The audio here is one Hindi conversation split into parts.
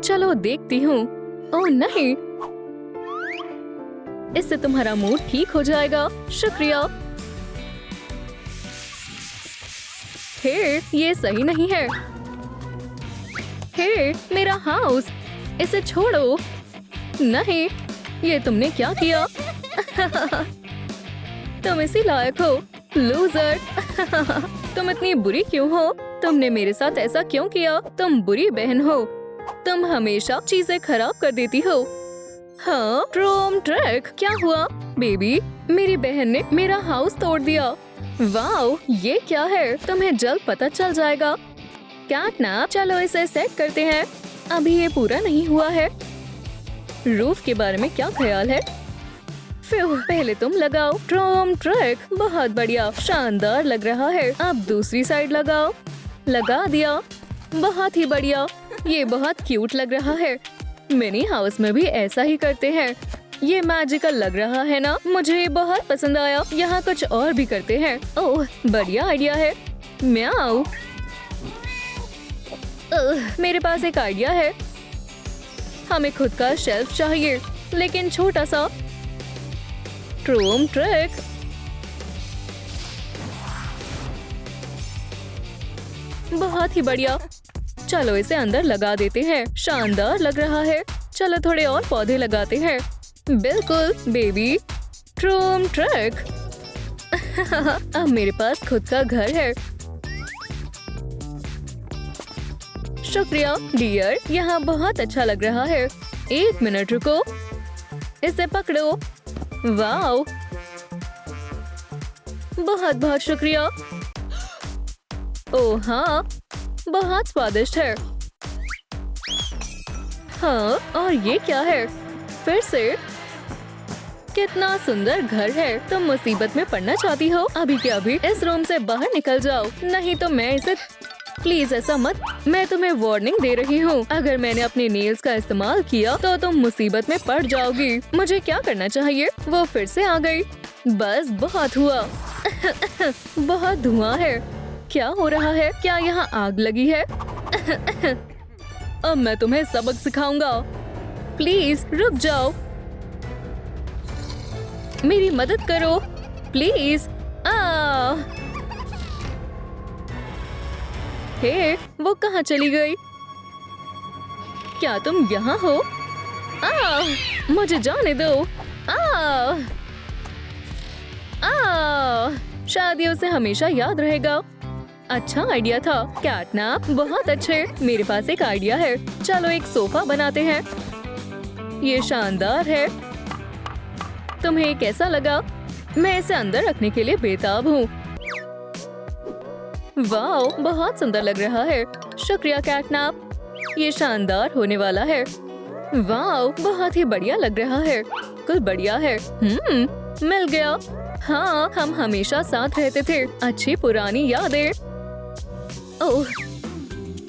चलो देखती हूँ। ओह नहीं, इससे तुम्हारा मूड ठीक हो जाएगा। शुक्रिया। हे, ये सही नहीं है। हे, मेरा हाउस, इसे छोड़ो। नहीं, ये तुमने क्या किया? तुम इसी लायक हो, लूजर। तुम इतनी बुरी क्यों हो? तुमने मेरे साथ ऐसा क्यों किया? तुम बुरी बहन हो। तुम हमेशा चीजें खराब कर देती हो। हाँ, ट्रोम ट्रैक, क्या हुआ? बेबी, मेरी बहन ने मेरा हाउस तोड़ दिया। वाओ, ये क्या है? तुम्हें जल्द पता चल जाएगा। कैटनैप, चलो इसे सेट करते हैं। अभी ये पूरा नहीं हुआ है। रूफ के बारे में क्या ख्याल है? पहले तुम लगाओ। ट्रोम ट्रैक, बहुत बढ़िया, शानदार लग रहा है। अब दूसरी साइड लगाओ। लगा दिया, बहुत ही बढ़िया। ये बहुत क्यूट लग रहा है। मिनी हाउस में भी ऐसा ही करते हैं। ये मैजिकल लग रहा है ना? मुझे ये बहुत पसंद आया। यहाँ कुछ और भी करते हैं। ओह, बढ़िया आइडिया है। म्याऊ। मेरे पास एक आइडिया है। हमें खुद का शेल्फ चाहिए, लेकिन छोटा सा। ट्रोम ट्रैक, बहुत ही बढ़िया। चलो इसे अंदर लगा देते हैं। शानदार लग रहा है। चलो थोड़े और पौधे लगाते हैं। बिल्कुल बेबी। ट्रोम ट्रैक। अब मेरे पास खुद का घर है। शुक्रिया डियर, यहाँ बहुत अच्छा लग रहा है। 1 मिनट रुको, इसे पकड़ो। वाओ, बहुत बहुत शुक्रिया। ओह हाँ, बहुत स्वादिष्ट है। हाँ, और ये क्या है? फिर से, कितना सुंदर घर है। तुम मुसीबत में पड़ना चाहती हो? अभी के अभी इस रूम से बाहर निकल जाओ, नहीं तो मैं इसे। प्लीज ऐसा मत, मैं तुम्हें वार्निंग दे रही हूँ। अगर मैंने अपने नेल्स का इस्तेमाल किया तो तुम मुसीबत में पड़ जाओगी। मुझे क्या करना चाहिए? वो फिर से आ गई। बस बहुत हुआ। बहुत धुआं है। क्या हो रहा है? क्या यहाँ आग लगी है? अब मैं तुम्हें सबक सिखाऊंगा। प्लीज रुक जाओ, मेरी मदद करो प्लीज। हे, वो कहाँ चली गई? क्या तुम यहाँ हो? मुझे जाने दो। शायद ये उसे हमेशा याद रहेगा। अच्छा आइडिया था कैटनैप, बहुत अच्छे। मेरे पास एक आइडिया है। चलो एक सोफा बनाते हैं। ये शानदार है। तुम्हें कैसा लगा? मैं इसे अंदर रखने के लिए बेताब हूँ। वाओ, बहुत सुंदर लग रहा है। शुक्रिया कैटनैप, ये शानदार होने वाला है। वाओ, बहुत ही बढ़िया लग रहा है। कुछ बढ़िया है। मिल गया। हाँ, हम हमेशा साथ रहते थे। अच्छी पुरानी यादें। ओह,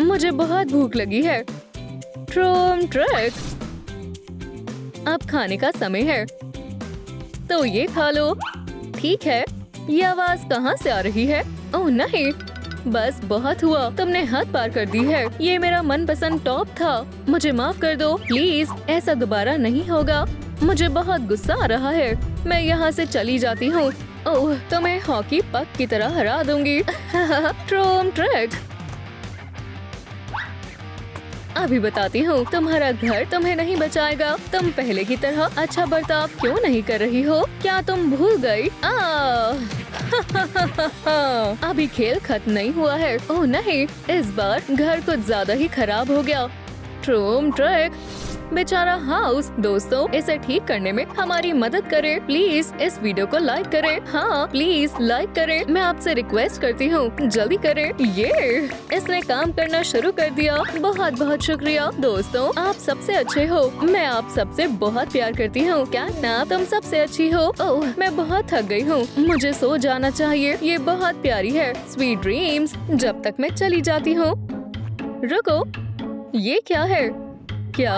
मुझे बहुत भूख लगी है। ट्रोम ट्रैक, अब खाने का समय है, तो ये खा लो। ठीक है। ये आवाज कहाँ से आ रही है? ओह नहीं, बस बहुत हुआ। तुमने हद पार कर दी है। ये मेरा मनपसंद टॉप था। मुझे माफ कर दो प्लीज, ऐसा दोबारा नहीं होगा। मुझे बहुत गुस्सा आ रहा है। मैं यहाँ से चली जाती हूँ। ओह, तुम्हें हॉकी पक की तरह हरा दूंगी। ट्रोम ट्रैक, अभी बताती हूँ। तुम्हारा घर तुम्हें नहीं बचाएगा। तुम पहले की तरह अच्छा बर्ताव क्यों नहीं कर रही हो? क्या तुम भूल गई? अभी खेल खत्म नहीं हुआ है। ओह नहीं, इस बार घर कुछ ज्यादा ही खराब हो गया। ट्रोम ट्रैक, बेचारा हाउस। दोस्तों, इसे ठीक करने में हमारी मदद करें। प्लीज इस वीडियो को लाइक करें। हाँ प्लीज लाइक करें। मैं आपसे रिक्वेस्ट करती हूँ, जल्दी करें। ये इसने काम करना शुरू कर दिया। बहुत बहुत शुक्रिया दोस्तों, आप सबसे अच्छे हो। मैं आप सबसे बहुत प्यार करती हूँ। कैटनैप, तुम सबसे अच्छी हो। ओह, मैं बहुत थक गई हूँ, मुझे सो जाना चाहिए। ये बहुत प्यारी है। Sweet dreams. जब तक मैं चली जाती हूँ। रुको, ये क्या है? क्या?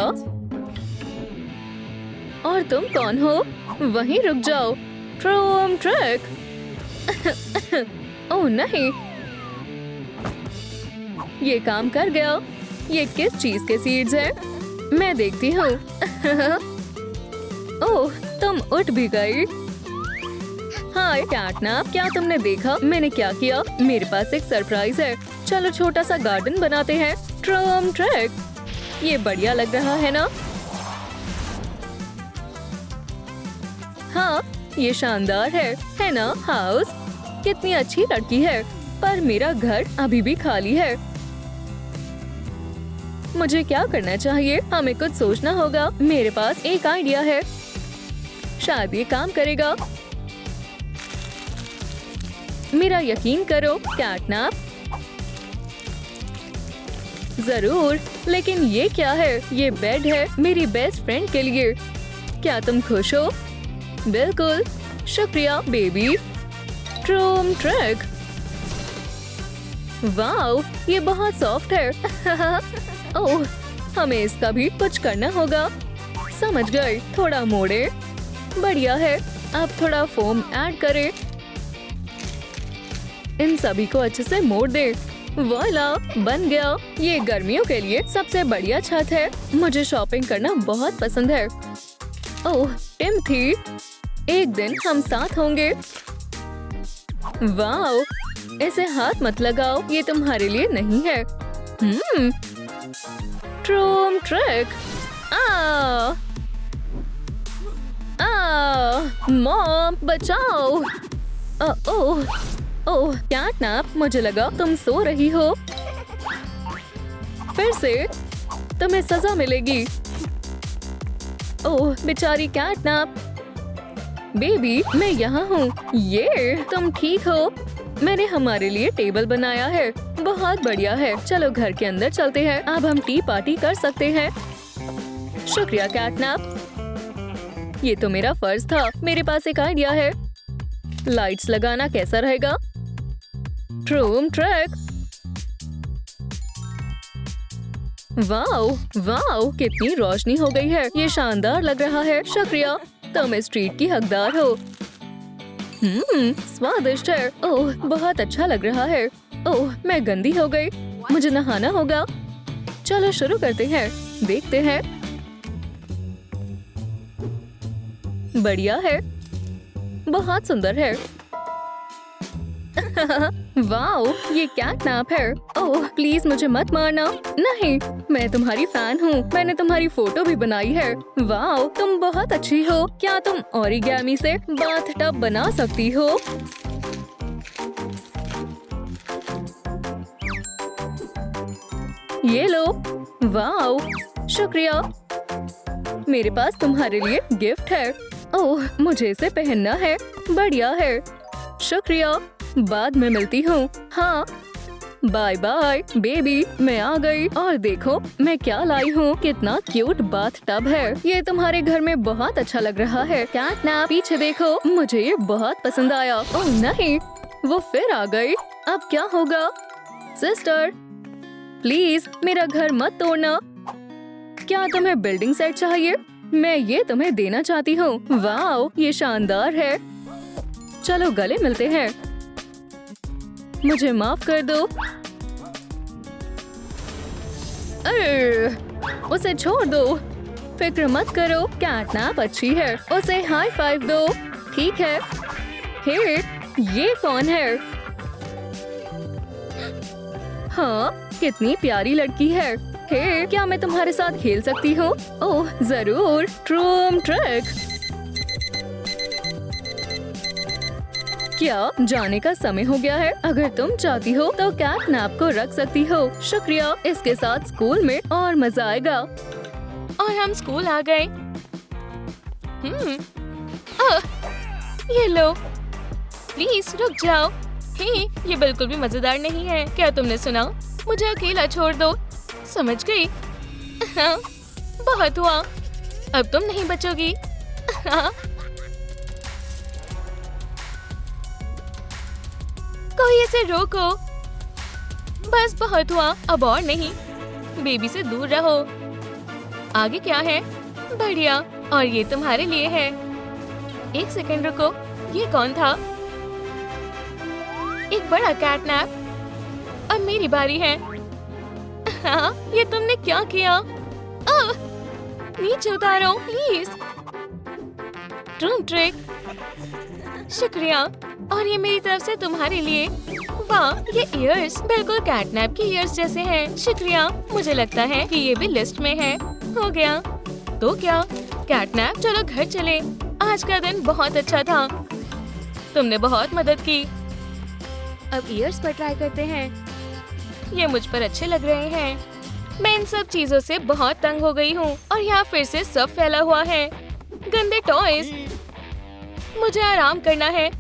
और तुम कौन हो? वहीं रुक जाओ। ट्रोम ट्रैक। ओह नहीं, ये काम कर गया। ये किस चीज के सीड्स हैं? मैं देखती हूँ। ओह, तुम उठ भी गई। हाय कैटनैप, क्या तुमने देखा मैंने क्या किया? मेरे पास एक सरप्राइज है। चलो छोटा सा गार्डन बनाते हैं। ट्रम ट्रैक, ये बढ़िया लग रहा है ना? हाँ, ये शानदार है ना? हाउस कितनी अच्छी लड़की है, पर मेरा घर अभी भी खाली है। मुझे क्या करना चाहिए? हमें कुछ सोचना होगा। मेरे पास एक आइडिया है, शायद ये काम करेगा। मेरा यकीन करो कैटनैप। जरूर, लेकिन ये क्या है? ये बेड है मेरी बेस्ट फ्रेंड के लिए। क्या तुम खुश हो? बिल्कुल, शुक्रिया बेबी। ट्रूम ट्रैक, वाओ, ये बहुत सॉफ्ट है। ओह, हमें इसका भी कुछ करना होगा। समझ गए, थोड़ा मोड़े। बढ़िया है, अब थोड़ा फोम ऐड करें। इन सभी को अच्छे से मोड़ दे। वाला, बन गया। ये गर्मियों के लिए सबसे बढ़िया छत है। मुझे शॉपिंग करना बहुत पसंद है। ओह टिम्थी, एक दिन हम साथ होंगे। वाओ, इसे हाथ मत लगाओ, ये तुम्हारे लिए नहीं है। ट्रूम ट्रैक। मॉम बचाओ। ओह ओह कैटनैप, मुझे लगा तुम सो रही हो। फिर से तुम्हें सजा मिलेगी। ओह बेचारी कैटनैप। बेबी, मैं यहाँ हूँ। ये तुम ठीक हो? मैंने हमारे लिए टेबल बनाया है। बहुत बढ़िया है। चलो घर के अंदर चलते हैं। अब हम टी पार्टी कर सकते हैं। शुक्रिया कैटनैप, ये तो मेरा फर्ज था। मेरे पास एक आइडिया है। लाइट्स लगाना कैसा रहेगा? ट्रूम ट्रैक। वाओ वाओ, कितनी रोशनी हो गई है। ये शानदार लग रहा है। शुक्रिया, तुम इस ट्रीट की हकदार हो। स्वादिष्ट है। ओह, बहुत अच्छा लग रहा है। ओह, मैं गंदी हो गई। मुझे नहाना होगा। चलो शुरू करते हैं। देखते हैं। बढ़िया है, बहुत सुंदर है। वाओ, ये कैटनैप है। ओह प्लीज मुझे मत मारना। नहीं, मैं तुम्हारी फैन हूँ। मैंने तुम्हारी फोटो भी बनाई है। वाओ, तुम बहुत अच्छी हो। क्या तुम ओरिगेमी से बाथ टब बना सकती हो? ये लो। वाओ, शुक्रिया। मेरे पास तुम्हारे लिए गिफ्ट है। ओह, मुझे इसे पहनना है। बढ़िया है, शुक्रिया। बाद में मिलती हूँ। हाँ, बाय बाय बेबी, मैं आ गई। और देखो मैं क्या लाई हूँ। कितना क्यूट बाथ टब है। ये तुम्हारे घर में बहुत अच्छा लग रहा है। कैटनैप, पीछे देखो, मुझे ये बहुत पसंद आया। ओह नहीं, वो फिर आ गई। अब क्या होगा? सिस्टर प्लीज मेरा घर मत तोड़ना। क्या तुम्हें बिल्डिंग सेट चाहिए? मैं ये तुम्हें देना चाहती हूँ। वाओ, ये शानदार है। चलो गले मिलते हैं। मुझे माफ कर दो। उसे छोड़ दो। फिक्र मत करो, कैटनैप अच्छी है। उसे हाई फाइव दो। ठीक है। हे, ये कौन है? हाँ, कितनी प्यारी लड़की है। हे, क्या मैं तुम्हारे साथ खेल सकती हूँ? ओह जरूर। ट्रूम ट्रैक। क्या जाने का समय हो गया है? अगर तुम चाहती हो तो कैटनैप को रख सकती हो। शुक्रिया, इसके साथ स्कूल में और मजा आएगा। और हम स्कूल आ गए। ये लो, प्लीज रुक जाओ। हे, ये बिल्कुल भी मजेदार नहीं है। क्या तुमने सुना? मुझे अकेला छोड़ दो। समझ गई? हाँ, बहुत हुआ। अब तुम नहीं बचोगी। हाँ। कोई इसे रोको। बस बहुत हुआ, अब और नहीं। बेबी से दूर रहो। आगे क्या है? बढ़िया, और ये तुम्हारे लिए है। एक सेकंड रुको, ये कौन था? एक बड़ा कैटनैप। अब मेरी बारी है। हाँ, ये तुमने क्या किया? नीचे उतारो प्लीज। ट्रूम ट्रिक, शुक्रिया। और ये मेरी तरफ से तुम्हारे लिए। वाह, ये इयर्स बिल्कुल कैटनैप की इयर्स जैसे हैं। शुक्रिया। मुझे लगता है कि ये भी लिस्ट में है। हो गया। तो क्या कैटनैप, चलो घर चले। आज का दिन बहुत अच्छा था। तुमने बहुत मदद की। अब इयर्स पर ट्राई करते हैं। ये मुझ पर अच्छे लग रहे हैं। मैं इन सब चीजों से बहुत तंग हो गई हूँ और यहाँ फिर से सब फैला हुआ है। गंदे टॉयज। मुझे आराम करना है।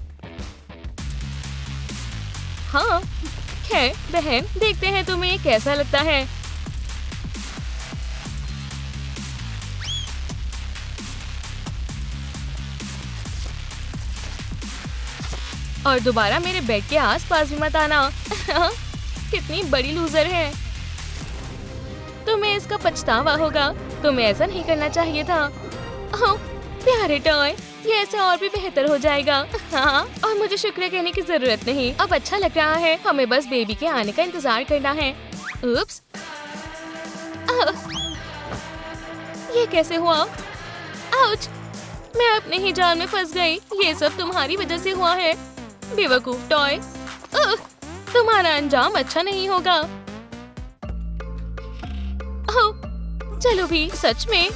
हाँ, खैर बहन, देखते हैं तुम्हें ये कैसा लगता है। और दोबारा मेरे बेड के आसपास भी मत आना। कितनी बड़ी लूजर है। तुम्हें इसका पछतावा होगा। तुम्हें ऐसा नहीं करना चाहिए था। ओह, प्यारे टॉय, ये ऐसे और भी बेहतर हो जाएगा। हाँ, और मुझे शुक्रिया कहने की जरूरत नहीं। अब अच्छा लग रहा है। हमें बस बेबी के आने का इंतजार करना है। उप्स, ये कैसे हुआ? आउच! मैं अपने ही जाल में फंस गई। ये सब तुम्हारी वजह से हुआ है, बेवकूफ टॉय। तुम्हारा अंजाम अच्छा नहीं होगा। ओह, चलो भी, सच में।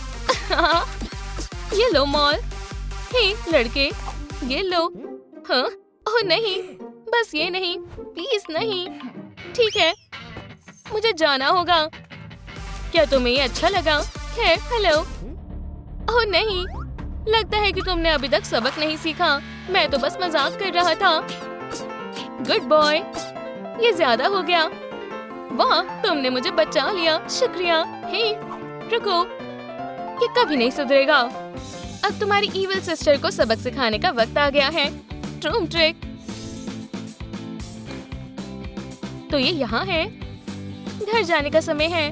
ये लो मॉल। हे लड़के, ये लो। हाँ, ओह नहीं, बस ये नहीं, प्लीज नहीं। ठीक है, मुझे जाना होगा। क्या तुम्हें ये अच्छा लगा? खैर, हेलो। ओह नहीं, लगता है कि तुमने अभी तक सबक नहीं सीखा। मैं तो बस मजाक कर रहा था। Good boy. ये ज्यादा हो गया। वाह, तुमने मुझे बचा लिया। शुक्रिया। हे, रुको, ये कभी नहीं सुधरेगा। अब तुम्हारी इविल सिस्टर को सबक सिखाने का वक्त आ गया है। ट्रूम ट्रिक। तो ये यहाँ है। घर जाने का समय है।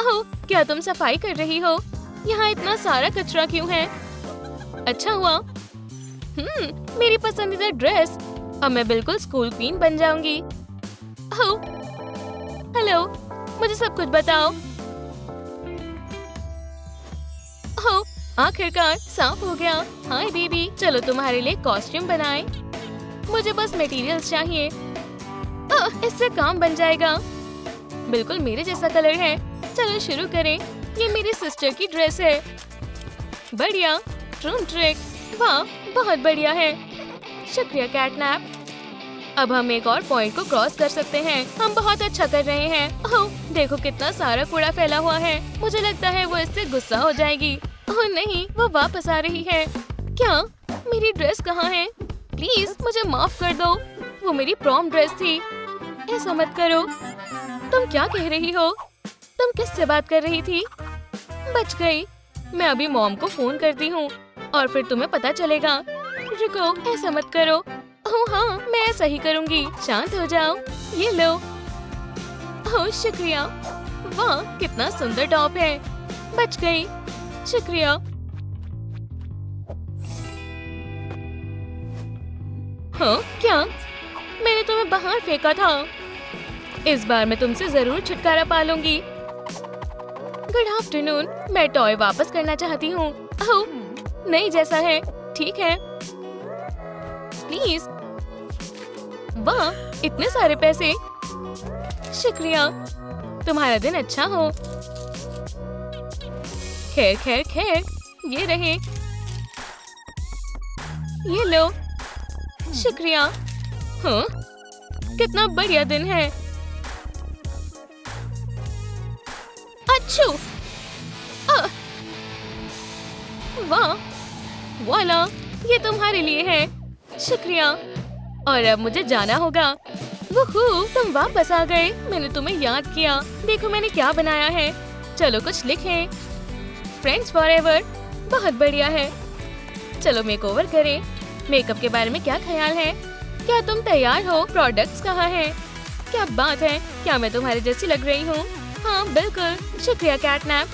ओह, क्या तुम सफाई कर रही हो? यहाँ इतना सारा कचरा क्यों है? अच्छा हुआ। मेरी पसंदीदा ड्रेस। अब मैं बिल्कुल स्कूल क्वीन बन जाऊंगी। ओह, हेलो, मुझे सब कुछ बताओ। ओह, आखिरकार साफ हो गया। हाय बेबी, चलो तुम्हारे लिए कॉस्ट्यूम बनाएं। मुझे बस मटेरियल्स चाहिए। इससे काम बन जाएगा। बिल्कुल मेरे जैसा कलर है। चलो शुरू करें। ये मेरी सिस्टर की ड्रेस है। बढ़िया। ट्रूम ट्रिक। वाह, बहुत बढ़िया है। शुक्रिया कैटनैप। अब हम एक और पॉइंट को क्रॉस कर सकते हैं। हम बहुत अच्छा कर रहे हैं। ओह, देखो कितना सारा कूड़ा फैला हुआ है। मुझे लगता है वो इससे गुस्सा हो जाएगी। ओह नहीं, वो वापस आ रही है। क्या? मेरी ड्रेस कहाँ है? प्लीज मुझे माफ कर दो। वो मेरी प्रॉम ड्रेस थी। ऐसा मत करो। तुम क्या कह रही हो? तुम किससे बात कर रही थी? बच गई। मैं अभी मॉम को फोन करती हूँ और फिर तुम्हें पता चलेगा। रुको, ऐसा मत करो। ओह हाँ, मैं ऐसा ही करूँगी। शांत हो जाओ। ये लो। ओह शुक्रिया। वाह, कितना सुंदर टॉप है। बच गई। शुक्रिया। हाँ, क्या? मैंने तुम्हें बाहर फेंका था। इस बार मैं तुमसे जरूर छुटकारा पालूंगी। Good afternoon. मैं टॉय वापस करना चाहती हूँ। ओह, नहीं जैसा है। ठीक है, प्लीज। वाह, इतने सारे पैसे। शुक्रिया। तुम्हारा दिन अच्छा हो। खैर खैर खैर, ये रहे। ये लो। शुक्रिया। हाँ, कितना बढ़िया दिन है। अच्छू। वाह, वाला, ये तुम्हारे लिए है। शुक्रिया। और अब मुझे जाना होगा। वुहू, तुम वापस आ गए। मैंने तुम्हें याद किया। देखो मैंने क्या बनाया है। चलो कुछ लिखें। Friends forever. बहुत बढ़िया है। चलो मेकओवर करें। मेकअप के बारे में क्या ख्याल है? क्या तुम तैयार हो? प्रोडक्ट्स कहाँ हैं? क्या बात है, क्या मैं तुम्हारी जैसी लग रही हूँ? हाँ बिल्कुल। शुक्रिया कैटनैप।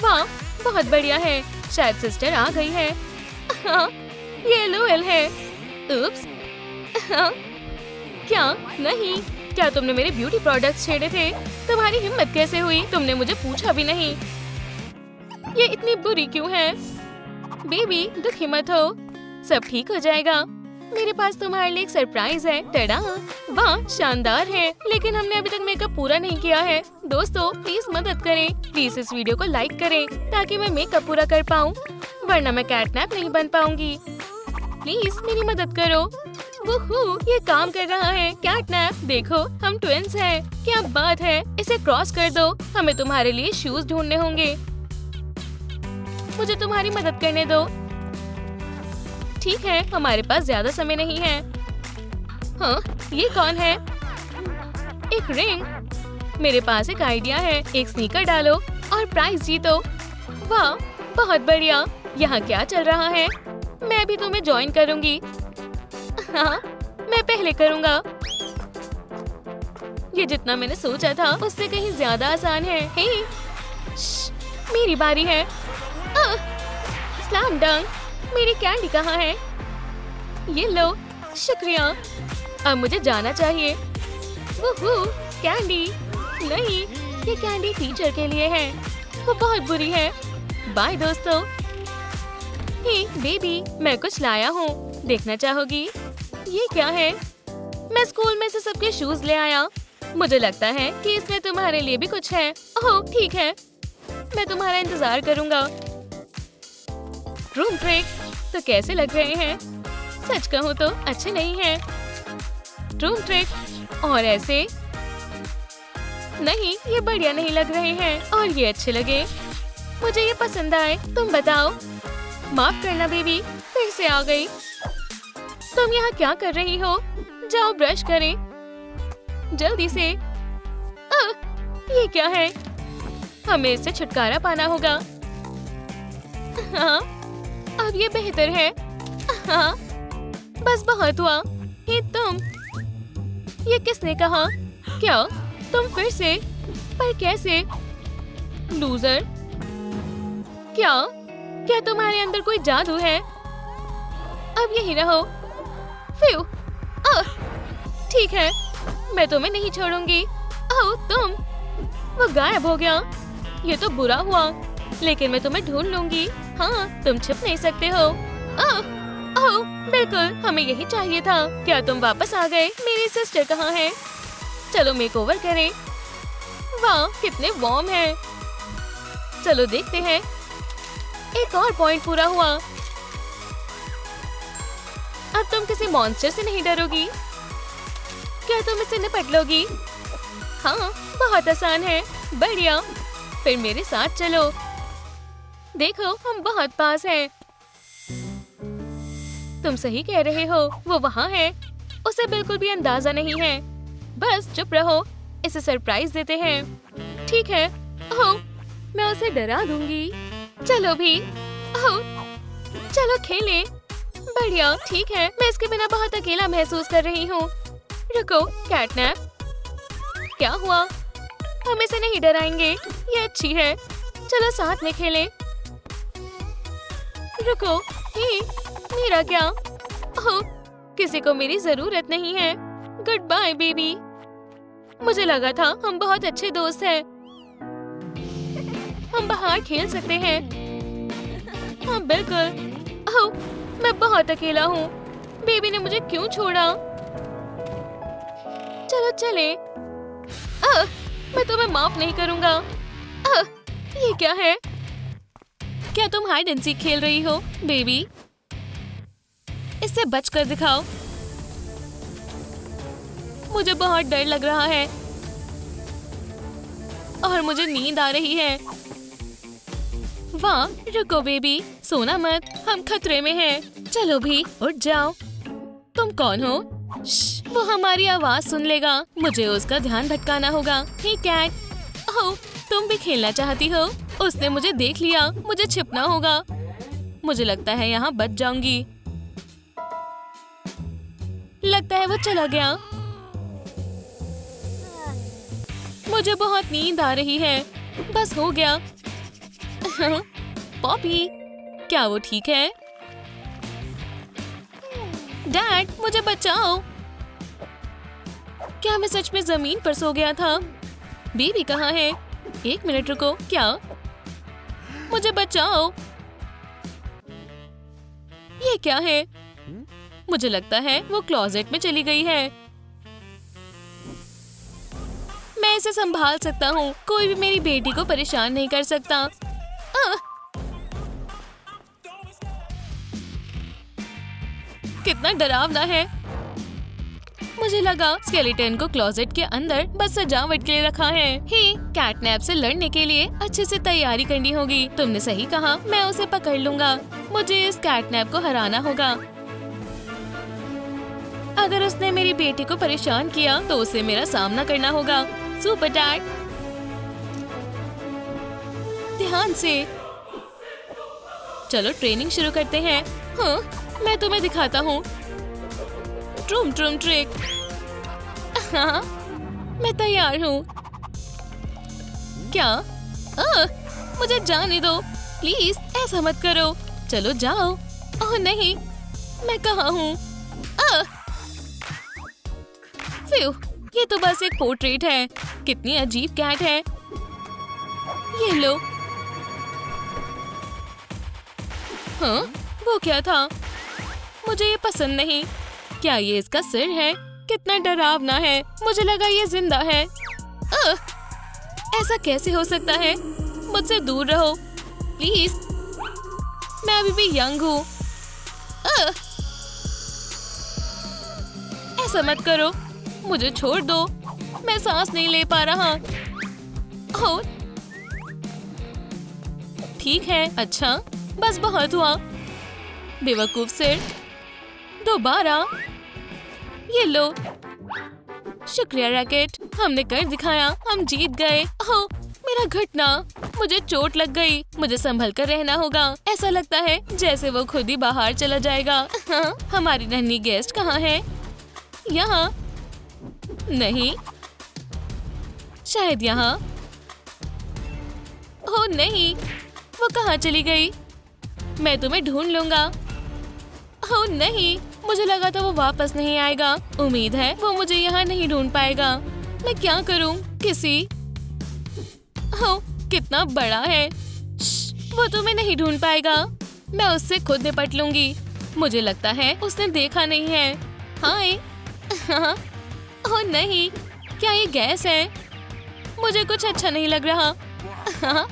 वाह, बहुत बढ़िया है। शायद सिस्टर आ गई है। हाँ, ये लोएल है। उप्स। हाँ, क्या? नहीं, क्या तुमने मेरे ब्यूटी प्रोडक्ट्स छेड़े थे? तुम्हारी हिम्मत कैसे हुई? तुमने मुझे पूछा भी नहीं। ये इतनी बुरी क्यों है? बेबी दुखी मत हो, सब ठीक हो जाएगा। मेरे पास तुम्हारे लिए एक सरप्राइज है। टडा! वाह शानदार है, लेकिन हमने अभी तक मेकअप पूरा नहीं किया है। दोस्तों प्लीज मदद करें, प्लीज इस वीडियो को लाइक करें ताकि मैं मेकअप पूरा कर पाऊँ, वरना मैं कैटनैप नहीं बन पाऊंगी। प्लीज मेरी मदद करो। वूहू, ये काम कर रहा है। कैटनैप देखो, हम ट्विंस हैं। क्या बात है, इसे क्रॉस कर दो। हमें तुम्हारे लिए शूज ढूंढने होंगे। मुझे तुम्हारी मदद करने दो। ठीक है, हमारे पास ज्यादा समय नहीं है। हाँ, ये कौन है? एक रिंग। मेरे पास एक आइडिया है, एक स्नीकर डालो और प्राइज जीतो। वाह बहुत बढ़िया। यहाँ क्या चल रहा है? मैं भी तुम्हें ज्वाइन करूंगी। हाँ, मैं पहले करूंगा। ये जितना मैंने सोचा था उससे कहीं ज्यादा आसान है। हे, मेरी बारी है। स्लैम डंक। मेरी कैंडी कहाँ है? ये लो, शुक्रिया। अब मुझे जाना चाहिए। वूहू, कैंडी। नहीं, ये कैंडी टीचर के लिए है, वो बहुत बुरी है। बाय दोस्तों। हे बेबी, मैं कुछ लाया हूँ, देखना चाहोगी? ये क्या है? मैं स्कूल में से सबके शूज ले आया। मुझे लगता है कि इसमें तुम्हारे लिए भी कुछ है। ओह ठीक है, मैं तुम्हारा इंतजार करूंगा। रूम ट्रिक तो कैसे लग रहे हैं? सच कहूँ तो अच्छे नहीं हैं। रूम ट्रिक और ऐसे नहीं, ये बढ़िया नहीं लग रहे हैं और ये अच्छे लगे। मुझे ये पसंद आए। तुम बताओ। माफ करना बेबी, फिर से आ गई। तुम यहाँ क्या कर रही हो? जाओ ब्रश करें जल्दी से। ये क्या है? हमें इससे छुटकारा पाना होगा। हाँ, अब ये बेहतर है। हाँ, बस बहुत हुआ। ये तुम, ये किसने कहा? क्या तुम फिर से? पर कैसे? लूजर, क्या तुम्हारे अंदर कोई जादू है? अब यही रहो। फ्यू, ठीक है, मैं तुम्हें नहीं छोड़ूंगी। ओह तुम, वो गायब हो गया। ये तो बुरा हुआ, लेकिन मैं तुम्हें ढूंढ लूंगी। हाँ, तुम छिप नहीं सकते हो। ओह बिल्कुल, हमें यही चाहिए था। क्या तुम वापस आ गए? मेरी सिस्टर कहाँ है? चलो मेकओवर करें। वाह कितने वार्म है। चलो देखते हैं। एक और पॉइंट पूरा हुआ। अब तुम किसी मॉन्स्टर से नहीं डरोगी? क्या तुम इसे निपट लोगी? हाँ, बहुत आसान है। बढ़िया, फिर मेरे साथ चलो। देखो, हम बहुत पास हैं। तुम सही कह रहे हो, वो वहाँ है। उसे बिल्कुल भी अंदाजा नहीं है। बस चुप रहो, इसे सरप्राइज देते हैं। ठीक है। ओह, मैं उसे डरा दूंगी। चलो भी। ओह, चलो खेलें। बढ़िया, ठीक है। मैं इसके बिना बहुत अकेला महसूस कर रही हूँ। रुको, कैटनैप। क्या हुआ? हम इसे नहीं डराएंगे, ये अच्छी है। चलो साथ में खेलें। रुको, हे, मेरा क्या? ओह, किसी को मेरी जरूरत नहीं है। Goodbye baby. मुझे लगा था हम बहुत अच्छे दोस्त हैं। हम बाहर खेल सकते हैं। हाँ बिल्कुल। ओह, मैं बहुत अकेला हूँ। बेबी ने मुझे क्यों छोड़ा? चलो चले। मैं तुम्हें माफ नहीं करूँगा। ये क्या है? क्या तुम हाइड एंड सीक खेल रही हो बेबी? इससे बचकर दिखाओ। मुझे बहुत डर लग रहा है और मुझे नींद आ रही है। वाह, रुको बेबी, सोना मत, हम खतरे में हैं। चलो भी, उठ जाओ। तुम कौन हो? वो हमारी आवाज सुन लेगा। मुझे उसका ध्यान भटकाना होगा। हे कैट, ओह, तुम भी खेलना चाहती हो? उसने मुझे देख लिया। मुझे छिपना होगा। मुझे लगता है यहाँ बच जाऊंगी। लगता है वो चला गया। मुझे बहुत नींद आ रही है। बस हो गया। पॉपी, क्या वो ठीक है? डैड, मुझे बचाओ। क्या मैं सच में जमीन पर सो गया था? बेबी कहाँ है? 1 मिनट रुको। क्या? मुझे बचाओ। ये क्या है? मुझे लगता है वो क्लोजेट में चली गई है। मैं इसे संभाल सकता हूँ। कोई भी मेरी बेटी को परेशान नहीं कर सकता। कितना डरावना है। मुझे लगा स्केलेटन को क्लोजेट के अंदर बस सजावट के लिए रखा है। हे, कैटनैप से लड़ने के लिए अच्छे से तैयारी करनी होगी। तुमने सही कहा, मैं उसे पकड़ लूंगा। मुझे इस कैटनैप को हराना होगा। अगर उसने मेरी बेटी को परेशान किया तो उसे मेरा सामना करना होगा। सुपर डैड, ध्यान से। चलो ट्रेनिंग शुरू करते हैं। हाँ, मैं तुम्हें दिखाता हूँ ट्रूम ट्रूम ट्रिक। हाँ, मैं तैयार हूँ। क्या? मुझे जाने दो प्लीज, ऐसा मत करो। चलो जाओ। ओह नहीं, मैं कहाँ हूँ? फ्यू, ये तो बस एक पोर्ट्रेट है। कितनी अजीब कैट है। ये लो। हाँ, वो क्या था? मुझे ये पसंद नहीं। क्या ये इसका सिर है? कितना डरावना है। मुझे लगा ये जिंदा है। ऐसा कैसे हो सकता है? मुझसे दूर रहो प्लीज, मैं अभी भी यंग हूँ। ऐसा मत करो, मुझे छोड़ दो। मैं सांस नहीं ले पा रहा। ओह, ठीक है। अच्छा, बस बहुत हुआ। बेवकूफ सिर। दोबारा। ये लो। शुक्रिया रैकेट, हमने कर दिखाया। हम जीत गए। ओह, मेरा घुटना। मुझे चोट लग गई। मुझे संभल कर रहना होगा। ऐसा लगता है जैसे वो खुद ही बाहर चला जाएगा। हाँ, हमारी नन्ही गेस्ट कहाँ है? यहाँ नहीं, शायद यहाँ। ओह नहीं, वो कहाँ चली गई? मैं तुम्हें ढूंढ लूंगा। ओह नहीं, मुझे लगा था वो वापस नहीं आएगा। उम्मीद है वो मुझे यहाँ नहीं ढूंढ पाएगा। मैं क्या करूँ? किसी। ओह, कितना बड़ा है। वो तुम्हें नहीं ढूंढ पाएगा। मैं उससे खुद निपट लूंगी। मुझे लगता है उसने देखा नहीं है। हाय। हाँ। ओह नहीं, क्या ये गैस है? मुझे कुछ अच्छा नहीं लग रहा। हाँ,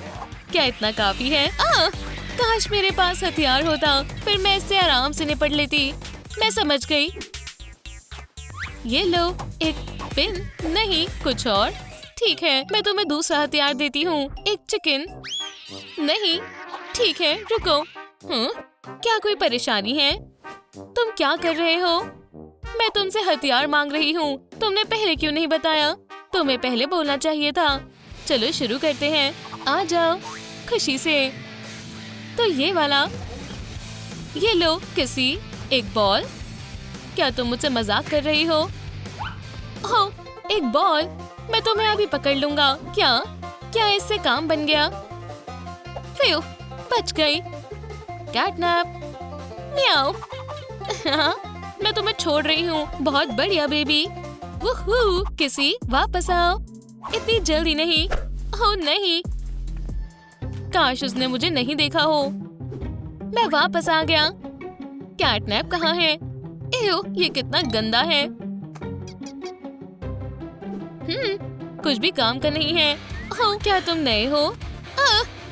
क्या इतना काफी है? काश मेरे पास हथियार होता, फिर मैं इससे आराम से निपट लेती। मैं समझ गई। ये लो, एक पिन। नहीं, कुछ और। ठीक है, मैं तुम्हें दूसरा हथियार देती हूँ। एक चिकन। नहीं, ठीक है, रुको। क्या कोई परेशानी है? तुम क्या कर रहे हो? मैं तुमसे हथियार मांग रही हूँ। तुमने पहले क्यों नहीं बताया? तुम्हें पहले बोलना चाहिए था। चलो शुरू करते हैं। आ जाओ खुशी से। तो ये वाला। ये लो किसी। एक बॉल। क्या तुम मुझसे मजाक कर रही हो? ओह, एक बॉल। मैं तुम्हें अभी पकड़ लूंगा। क्या इससे काम बन गया? फ्यू, बच गई। कैटनैप। म्याऊ। हाँ, मैं तुम्हें छोड़ रही हूँ। बहुत बढ़िया बेबी। वुहू, किसी वापस आओ। इतनी जल्दी नहीं। ओह नहीं, काश उसने मुझे नहीं देखा हो। मैं वापस आ गया। कैटनैप कहाँ है? एव, ये कितना गंदा है। कुछ भी काम का नहीं है। ओह, क्या तुम नए हो?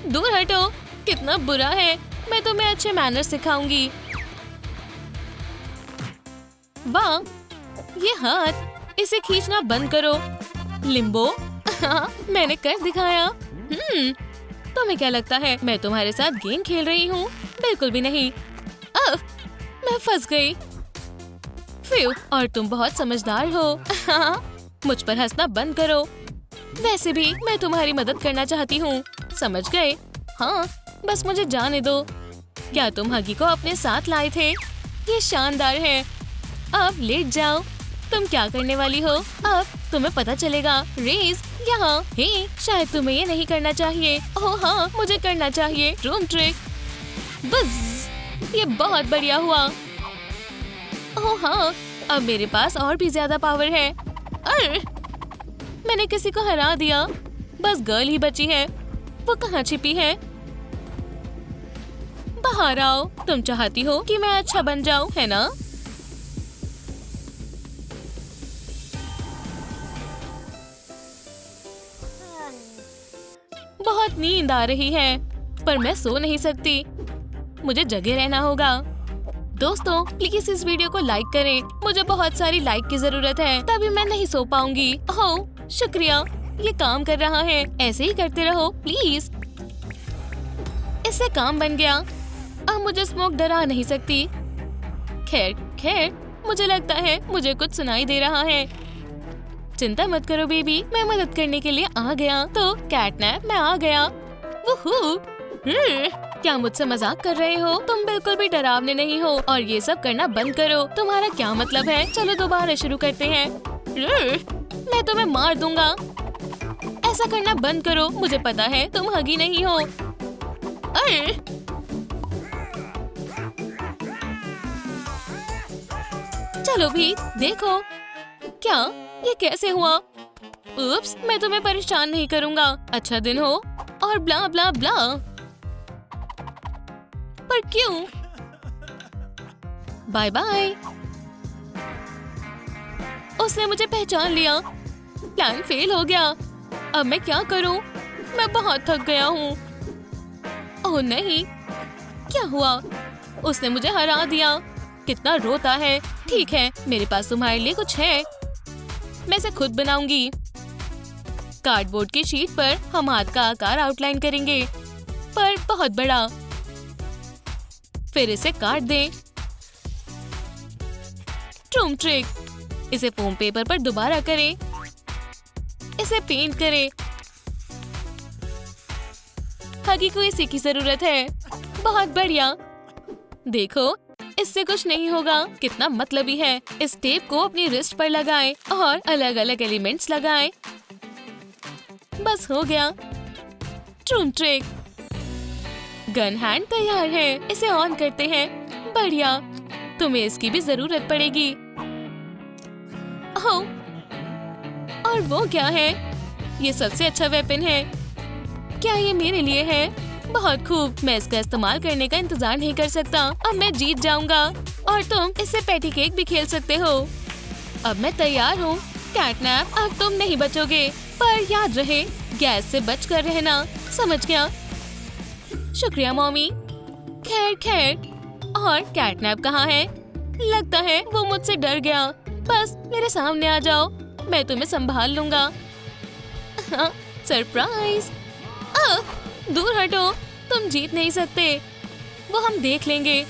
दूर हटो। कितना बुरा है। मैं तुम्हें अच्छे मैनर्स सिखाऊंगी। वाह, ये हाथ। इसे खींचना बंद करो। लिम्बो। हाँ, मैंने कर दिखाया। तुम्हें क्या लगता है मैं तुम्हारे साथ गेम खेल रही हूँ? बिल्कुल भी नहीं। मैं फंस गई। फ्यू, और तुम बहुत समझदार हो। हाँ, मुझ पर हंसना बंद करो। वैसे भी मैं तुम्हारी मदद करना चाहती हूँ। समझ गए? हाँ, बस मुझे जाने दो। क्या तुम हगी को अपने साथ लाए थे? ये शानदार है। अब लेट जाओ। तुम क्या करने वाली हो? अब तुम्हें पता चलेगा। रेस यहाँ। हे, शायद तुम्हें ये नहीं करना चाहिए। ओह हाँ, मुझे करना चाहिए। ट्रूम ट्रिक। बस, ये बहुत बढ़िया हुआ। ओह हाँ, अब मेरे पास और भी ज्यादा पावर है। अरे मैंने किसी को हरा दिया। बस गर्ल ही बची है। वो कहाँ छिपी है? बाहर आओ। तुम चाहती हो कि मैं अच्छा बन जाऊं, है ना? बहुत नींद आ रही है पर मैं सो नहीं सकती। मुझे जगे रहना होगा। दोस्तों प्लीज इस वीडियो को लाइक करें। मुझे बहुत सारी लाइक की जरूरत है, तभी मैं नहीं सो पाऊंगी। ओह शुक्रिया, ये काम कर रहा है। ऐसे ही करते रहो प्लीज। इससे काम बन गया। अब मुझे स्मोक डरा नहीं सकती। खैर खैर, मुझे लगता है मुझे कुछ सुनाई दे रहा है। चिंता मत करो बेबी, मैं मदद करने के लिए आ गया। तो कैटनैप, मैं आ गया। वूहू! क्या मुझसे मजाक कर रहे हो? तुम बिल्कुल भी डरावने नहीं हो और ये सब करना बंद करो। तुम्हारा क्या मतलब है? चलो दोबारा शुरू करते हैं। मैं तुम्हें मार दूंगा। ऐसा करना बंद करो। मुझे पता है तुम हगी नहीं हो। अरे चलो भी देखो। क्या ये कैसे हुआ? उप्स, मैं तुम्हें परेशान नहीं करूंगा। अच्छा दिन हो और ब्ला ब्ला ब्ला। पर क्यों? Bye bye. उसने मुझे पहचान लिया। प्लान फेल हो गया। अब मैं क्या करूं? मैं बहुत थक गया हूँ। ओह नहीं, क्या हुआ? उसने मुझे हरा दिया। कितना रोता है। ठीक है, मेरे पास तुम्हारे लिए कुछ है। मैं इसे खुद बनाऊंगी। कार्डबोर्ड की शीट पर हम हाथ का आकार आउटलाइन करेंगे, पर बहुत बड़ा। फिर इसे काट दें। ट्रूम ट्रिक, इसे फोम पेपर पर दोबारा करें। इसे पेंट करें। हगी को इसी की जरूरत है। बहुत बढ़िया। देखो, इससे कुछ नहीं होगा। कितना मतलबी है। इस टेप को अपनी रिस्ट पर लगाएं और अलग अलग एलिमेंट्स लगाएं। बस हो गया। ट्रूम ट्रिक। गन हैंड तैयार है। इसे ऑन करते हैं। बढ़िया। तुम्हें इसकी भी जरूरत पड़ेगी। ओह, और वो क्या है? ये सबसे अच्छा वेपन है। क्या ये मेरे लिए है? बहुत खूब। मैं इसका इस्तेमाल करने का इंतजार नहीं कर सकता। अब मैं जीत जाऊंगा और तुम इससे पैटी केक भी खेल सकते हो। अब मैं तैयार हूँ। कैटनैप, अब तुम नहीं बचोगे, पर याद रहे गैस से बच कर रहना। समझ गया? शुक्रिया मॉमी। खैर खैर, और कैटनैप कहाँ है? लगता है वो मुझसे डर गया। बस मेरे सामने आ जाओ, मैं तुम्हें संभाल लूंगा। सरप्राइज! दूर हटो, तुम जीत नहीं सकते। वो हम देख लेंगे।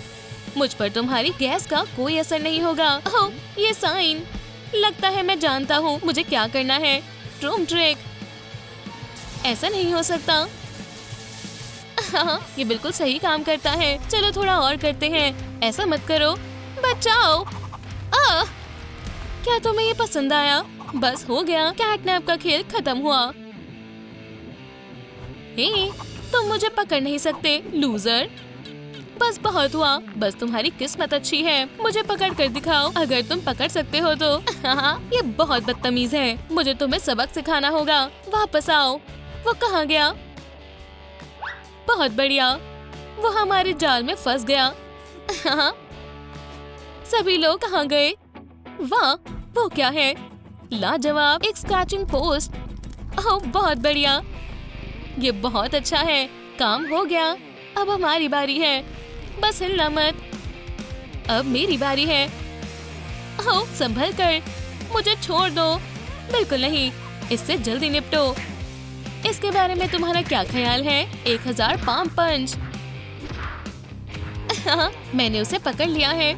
मुझ पर तुम्हारी गैस का कोई असर नहीं होगा। ओह, ये साइन। लगता है मैं जानता हूँ मुझे क्या करना है। ट्रूम ट्रिक। ऐसा नहीं हो सकता। हाँ, ये बिल्कुल सही काम करता है। चलो थोड़ा और करते हैं। ऐसा मत करो। बचाओ। क्या तुम्हें ये पसंद आया? बस हो गया। कैटनैप का खेल खत्म हुआ। हे, तुम मुझे पकड़ नहीं सकते, लूजर। बस बहुत हुआ। बस तुम्हारी किस्मत अच्छी है। मुझे पकड़ कर दिखाओ, अगर तुम पकड़ सकते हो तो। ये बहुत बदतमीज है। मुझे तुम्हें सबक सिखाना होगा। वापस आओ। वो कहाँ गया? बहुत बढ़िया। वो हमारे जाल में फंस गया। सभी लोग कहाँ गए? वाह, वो क्या है? लाजवाब, एक स्क्रैचिंग पोस्ट। ओह, बहुत बढ़िया। ये बहुत अच्छा है। काम हो गया। अब हमारी बारी है। बस हिलना मत। अब मेरी बारी है। ओह, संभल कर। मुझे छोड़ दो। बिल्कुल नहीं, इससे जल्दी निपटो। इसके बारे में तुम्हारा क्या ख्याल है? 1000 पाम पंच। मैंने उसे पकड़ लिया है।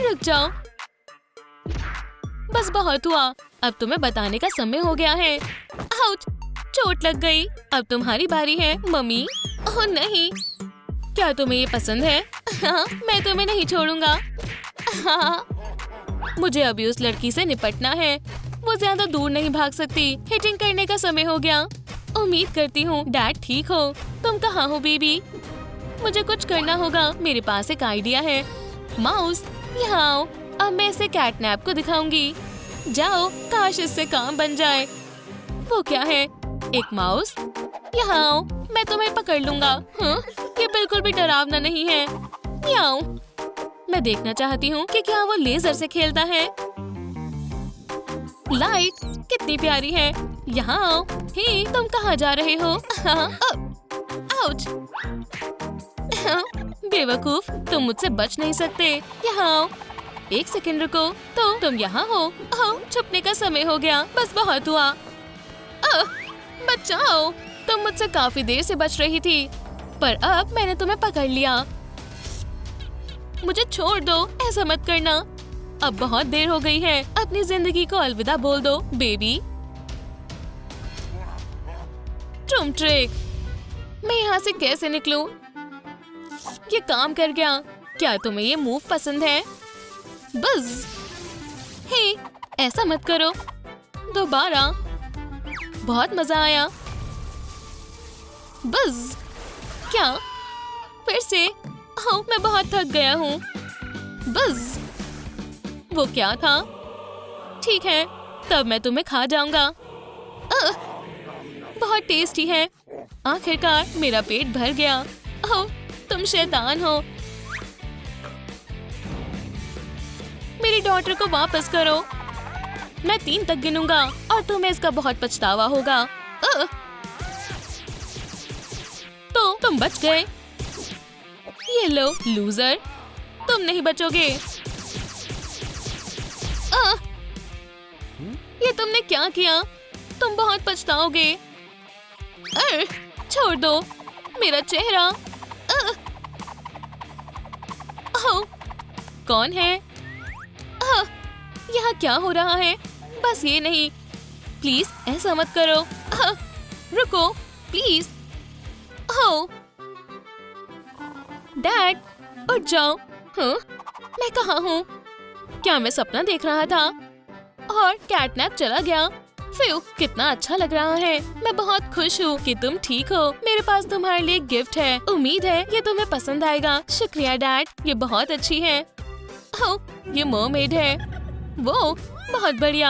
रुक जाओ। बस बहुत हुआ। अब तुम्हें बताने का समय हो गया है। आउच! चोट लग गई। अब तुम्हारी बारी है, मम्मी। ओह नहीं, क्या तुम्हें ये पसंद है? मैं तुम्हें नहीं छोड़ूंगा। मुझे अभी उस लड़की से निपटना है। वो ज्यादा दूर नहीं भाग सकती। हिटिंग करने का समय हो गया। उम्मीद करती हूँ डैड ठीक हो। तुम कहाँ हो बेबी? मुझे कुछ करना होगा। मेरे पास एक आइडिया है। माउस, यहाँ आओ। अब मैं इसे कैटनैप को दिखाऊंगी। जाओ, काश इससे काम बन जाए। वो क्या है? एक माउस? यहाँ आओ, मैं तुम्हें पकड़ लूंगा। हाँ? ये बिल्कुल भी डरावना नहीं है। याओ, मैं देखना चाहती हूँ कि क्या वो लेजर से खेलता है। लाइट कितनी प्यारी है। यहाँ आओ। हे, तुम कहाँ जा रहे हो? आउच! बेवकूफ, तुम मुझसे बच नहीं सकते। यहाँ आओ। एक सेकंड रुको। तो तुम यहाँ हो? छुपने का समय हो गया। बस बहुत हुआ। बचाओ! तुम मुझसे काफी देर से बच रही थी, पर अब मैंने तुम्हें पकड़ लिया। मुझे छोड़ दो, ऐसा मत करना। अब बहुत देर हो गई है। अपनी जिंदगी को अलविदा बोल दो, बेबी। ट्रूम ट्रिक, मैं यहाँ से कैसे निकलूं? ये काम कर गया। क्या तुम्हें ये मूव पसंद है? बस, हे, ऐसा मत करो। दोबारा। बहुत मजा आया। बस, क्या? फिर से? हाँ, मैं बहुत थक गया हूँ। बस, वो क्या था? ठीक है, तब मैं तुम्हें खा जाऊंगा। बहुत टेस्टी है। आखिरकार मेरा पेट भर गया। ओह, तुम शैतान हो। मेरी डॉटर को वापस करो। मैं 3 तक गिनूंगा और तुम्हें इसका बहुत पछतावा होगा। तो तुम बच गए। ये लो, लूजर, तुम नहीं बचोगे। ये तुमने क्या किया? तुम बहुत पछताओगे। छोड़ दो मेरा चेहरा। कौन है? यहाँ क्या हो रहा है? बस ये नहीं, प्लीज ऐसा मत करो। रुको प्लीज। डैड, उठ जाओ। हाँ? मैं कहाँ हूँ? क्या मैं सपना देख रहा था और कैटनैप चला गया? फिर कितना अच्छा लग रहा है। मैं बहुत खुश हूँ कि तुम ठीक हो। मेरे पास तुम्हारे लिए गिफ्ट है। उम्मीद है ये तुम्हें पसंद आएगा। शुक्रिया डैड, ये बहुत अच्छी है। ये मरमेड है। वो बहुत बढ़िया,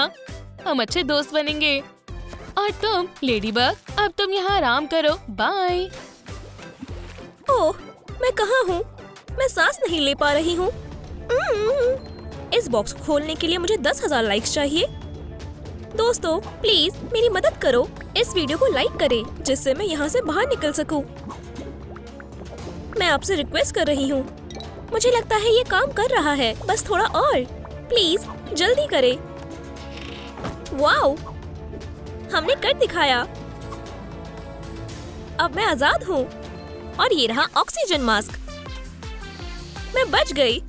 हम अच्छे दोस्त बनेंगे। और तुम लेडीबग, अब तुम यहाँ आराम करो। बाय। ओह, मैं कहाँ हूँ? मैं सांस नहीं ले पा रही हूँ। इस बॉक्स को खोलने के लिए मुझे 10,000 लाइक्स चाहिए। दोस्तों, प्लीज मेरी मदद करो। इस वीडियो को लाइक करें जिससे मैं यहाँ से बाहर निकल सकूं। मैं आपसे रिक्वेस्ट कर रही हूँ। मुझे लगता है ये काम कर रहा है। बस थोड़ा और, प्लीज जल्दी करें। वाओ, हमने कर दिखाया। अब मैं आजाद हूँ। और ये रहा ऑक्सीजन मास्क। मैं बच गई।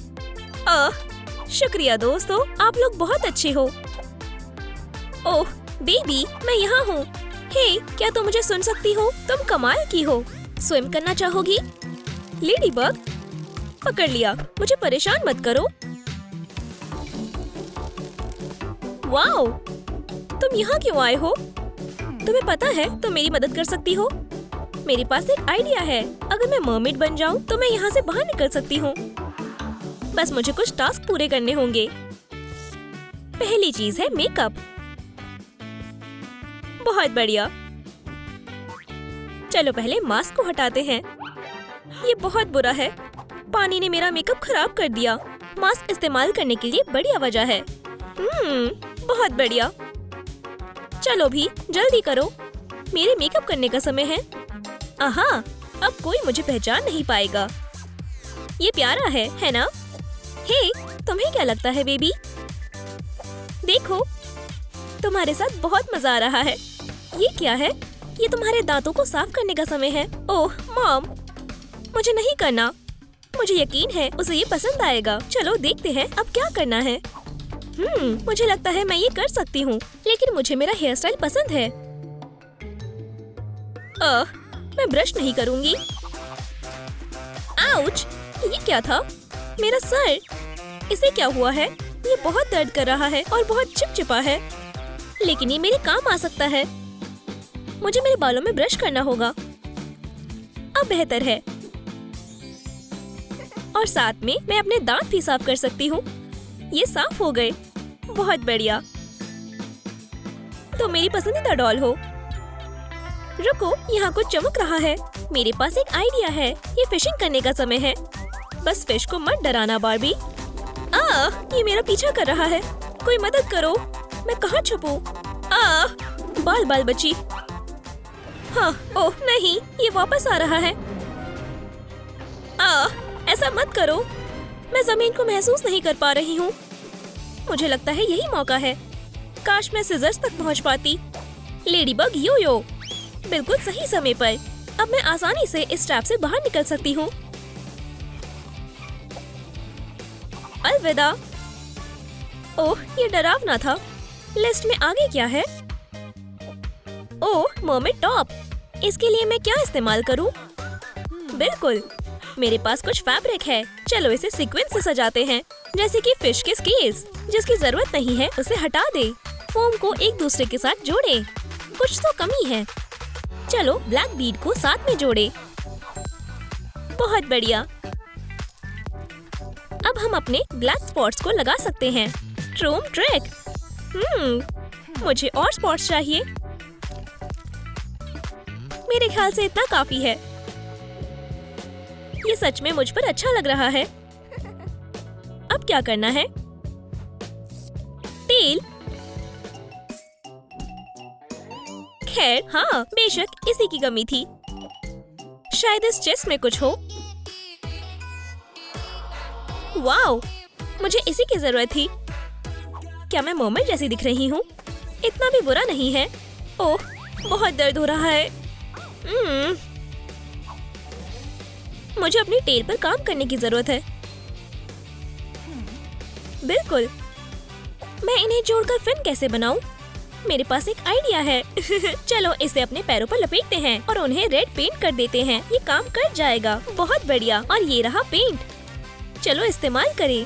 शुक्रिया दोस्तों, आप लोग बहुत अच्छे हो। ओह बेबी, मैं यहाँ हूँ। हे, क्या तुम मुझे सुन सकती हो? तुम कमाल की हो। स्विम करना चाहोगी? लेडीबग, पकड़ लिया। मुझे परेशान मत करो। वाओ, तुम यहाँ क्यों आए हो? तुम्हें पता है तुम मेरी मदद कर सकती हो। मेरे पास एक आइडिया है। अगर मैं मरमेड बन जाऊँ तो मैं यहाँ से बाहर निकल सकती हूँ। बस मुझे कुछ टास्क पूरे करने होंगे। पहली चीज है मेकअप। बहुत बढ़िया। चलो पहले मास्क को हटाते हैं। ये बहुत बुरा है। पानी ने मेरा मेकअप खराब कर दिया। मास्क इस्तेमाल करने के लिए बढ़िया वजह है। बहुत बढ़िया। चलो भी जल्दी करो, मेरे मेकअप करने का समय है। आहा, अब कोई मुझे पहचान नहीं पाएगा। ये प्यारा है ना? हे, तुम्हें क्या लगता है बेबी? देखो, तुम्हारे साथ बहुत मजा आ रहा है। ये क्या है? ये तुम्हारे दांतों को साफ करने का समय है। ओह मॉम, मुझे नहीं करना। मुझे यकीन है उसे ये पसंद आएगा। चलो देखते हैं अब क्या करना है। मुझे लगता है मैं ये कर सकती हूँ, लेकिन मुझे मेरा हेयर स्टाइल पसंद है। मैं ब्रश नहीं करूँगी। आउच! ये क्या था? मेरा सर! इसे क्या हुआ है? ये बहुत दर्द कर रहा है और बहुत चिपचिपा है। लेकिन ये मेरे काम आ सकता है। मुझे मेरे बालों में ब्रश करना होगा। अब बेहतर है। और साथ में मैं अपने दांत भी साफ कर सकती हूँ। ये साफ हो गए। बहुत बढ़िया। तो मेरी पसंदीदा डॉल हो। रुको, यहाँ कुछ चमक रहा है। मेरे पास एक आइडिया है। ये फिशिंग करने का समय है। बस फिश को मत डराना बार्बी। ये मेरा पीछा कर रहा है। कोई मदद करो। मैं कहाँ छुपूं? बाल बाल बची। हाँ, ओह नहीं, ये वापस आ रहा है। ऐसा मत करो। मैं जमीन को महसूस नहीं कर पा रही हूँ। मुझे लगता है यही मौका है। काश मैं सिजर्स तक पहुँच पाती। लेडीबग यो यो, बिल्कुल सही समय पर। अब मैं आसानी से इस ट्रैप से बाहर निकल सकती हूँ। अलविदा। ओह, ये डरावना था। लिस्ट में आगे क्या है? ओह, मर्मेड टॉप। इसके लिए मैं क्या इस्तेमाल करूं? बिल्कुल, मेरे पास कुछ फैब्रिक है। चलो इसे सीक्वेंस से सजाते हैं, जैसे कि फिश के स्केल्स। जिसकी जरूरत नहीं है उसे हटा दे। फोम को एक दूसरे के साथ जोड़े। कुछ तो कमी है। चलो ब्लैक बीड को साथ में जोड़े। बहुत बढ़िया। अब हम अपने ब्लैक स्पॉट्स को लगा सकते हैं। ट्रूम ट्रिक। मुझे और स्पॉट्स चाहिए। मेरे ख्याल से इतना काफी है। ये सच में मुझ पर अच्छा लग रहा है। अब क्या करना है? टेल। खैर हाँ, बेशक इसी की कमी थी। शायद इस चेस्ट में कुछ हो। वाओ, मुझे इसी की जरूरत थी। क्या मैं मर्मेड जैसी दिख रही हूँ? इतना भी बुरा नहीं है। ओह, बहुत दर्द हो रहा है। मुझे अपनी टेल पर काम करने की जरूरत है। बिल्कुल। मैं इन्हें जोड़कर फिन कैसे बनाऊं? मेरे पास एक आइडिया है। चलो इसे अपने पैरों पर लपेटते हैं और उन्हें रेड पेंट कर देते हैं। ये काम कर जाएगा। बहुत बढ़िया। और ये रहा पेंट। चलो इस्तेमाल करें।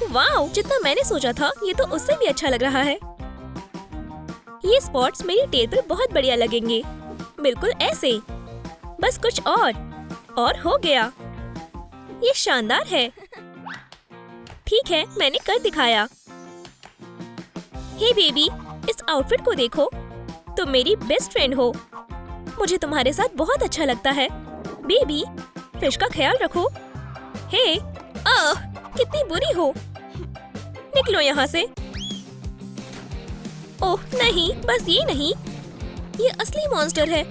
वाओ, जितना मैंने सोचा था ये तो उससे भी अच्छा लग रहा है। ये स्पॉट्स मेरी टेल पर बहुत बढ़िया लगेंगे। बिल्कुल ऐसे। बस कुछ और हो गया। ये शानदार है। ठीक है, मैंने कर दिखाया। हे बेबी, इस आउटफिट को देखो। तुम मेरी बेस्ट फ्रेंड हो। मुझे तुम्हारे साथ बहुत अच्छा लगता है। बेबी, फिश का ख्याल रखो। हे, कितनी बुरी हो। निकलो यहाँ से। ओह नहीं, बस ये नहीं। ये असली मॉन्स्टर है।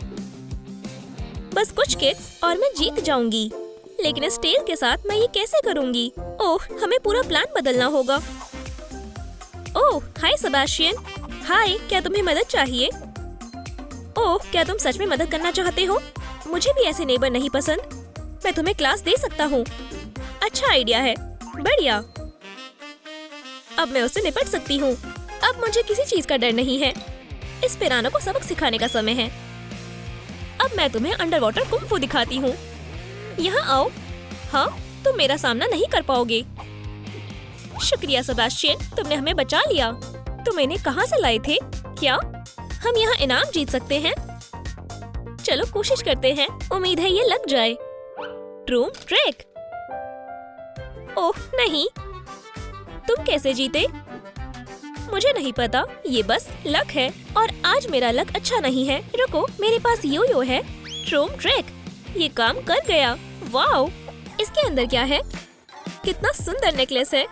बस कुछ किक्स और मैं जीत जाऊंगी। लेकिन इस टेल के साथ मैं ये कैसे करूंगी? ओह, हमें पूरा प्लान बदलना होगा। ओह, हाय सेबेस्टियन। हाय, क्या तुम्हें मदद चाहिए? ओह, क्या तुम सच में मदद करना चाहते हो? मुझे भी ऐसे नेबर नहीं पसंद। मैं तुम्हें क्लास दे सकता हूँ। अच्छा आइडिया है। बढ़िया। अब मैं उससे निपट सकती हूँ। अब मुझे किसी चीज का डर नहीं है। इस पिरानो को सबक सिखाने का समय है। अब मैं तुम्हें अंडर वाटर कुंग-फू दिखाती हूँ। यहाँ आओ। हाँ, तुम मेरा सामना नहीं कर पाओगे। शुक्रिया सेबेस्टियन, तुमने हमें बचा लिया। तुम इन्हें कहाँ से लाए थे? क्या हम यहाँ इनाम जीत सकते हैं? चलो कोशिश करते हैं। उम्मीद है ये लग जाए। ट्रूम ट्रिक। ओह नहीं, तुम कैसे जीते? मुझे नहीं पता। ये बस लक है और आज मेरा लक अच्छा नहीं है। रुको, मेरे पास यो-यो है। ट्रूम ट्रिक। ये काम कर गया। वाओ, इसके अंदर क्या है? कितना सुंदर नेकलेस है।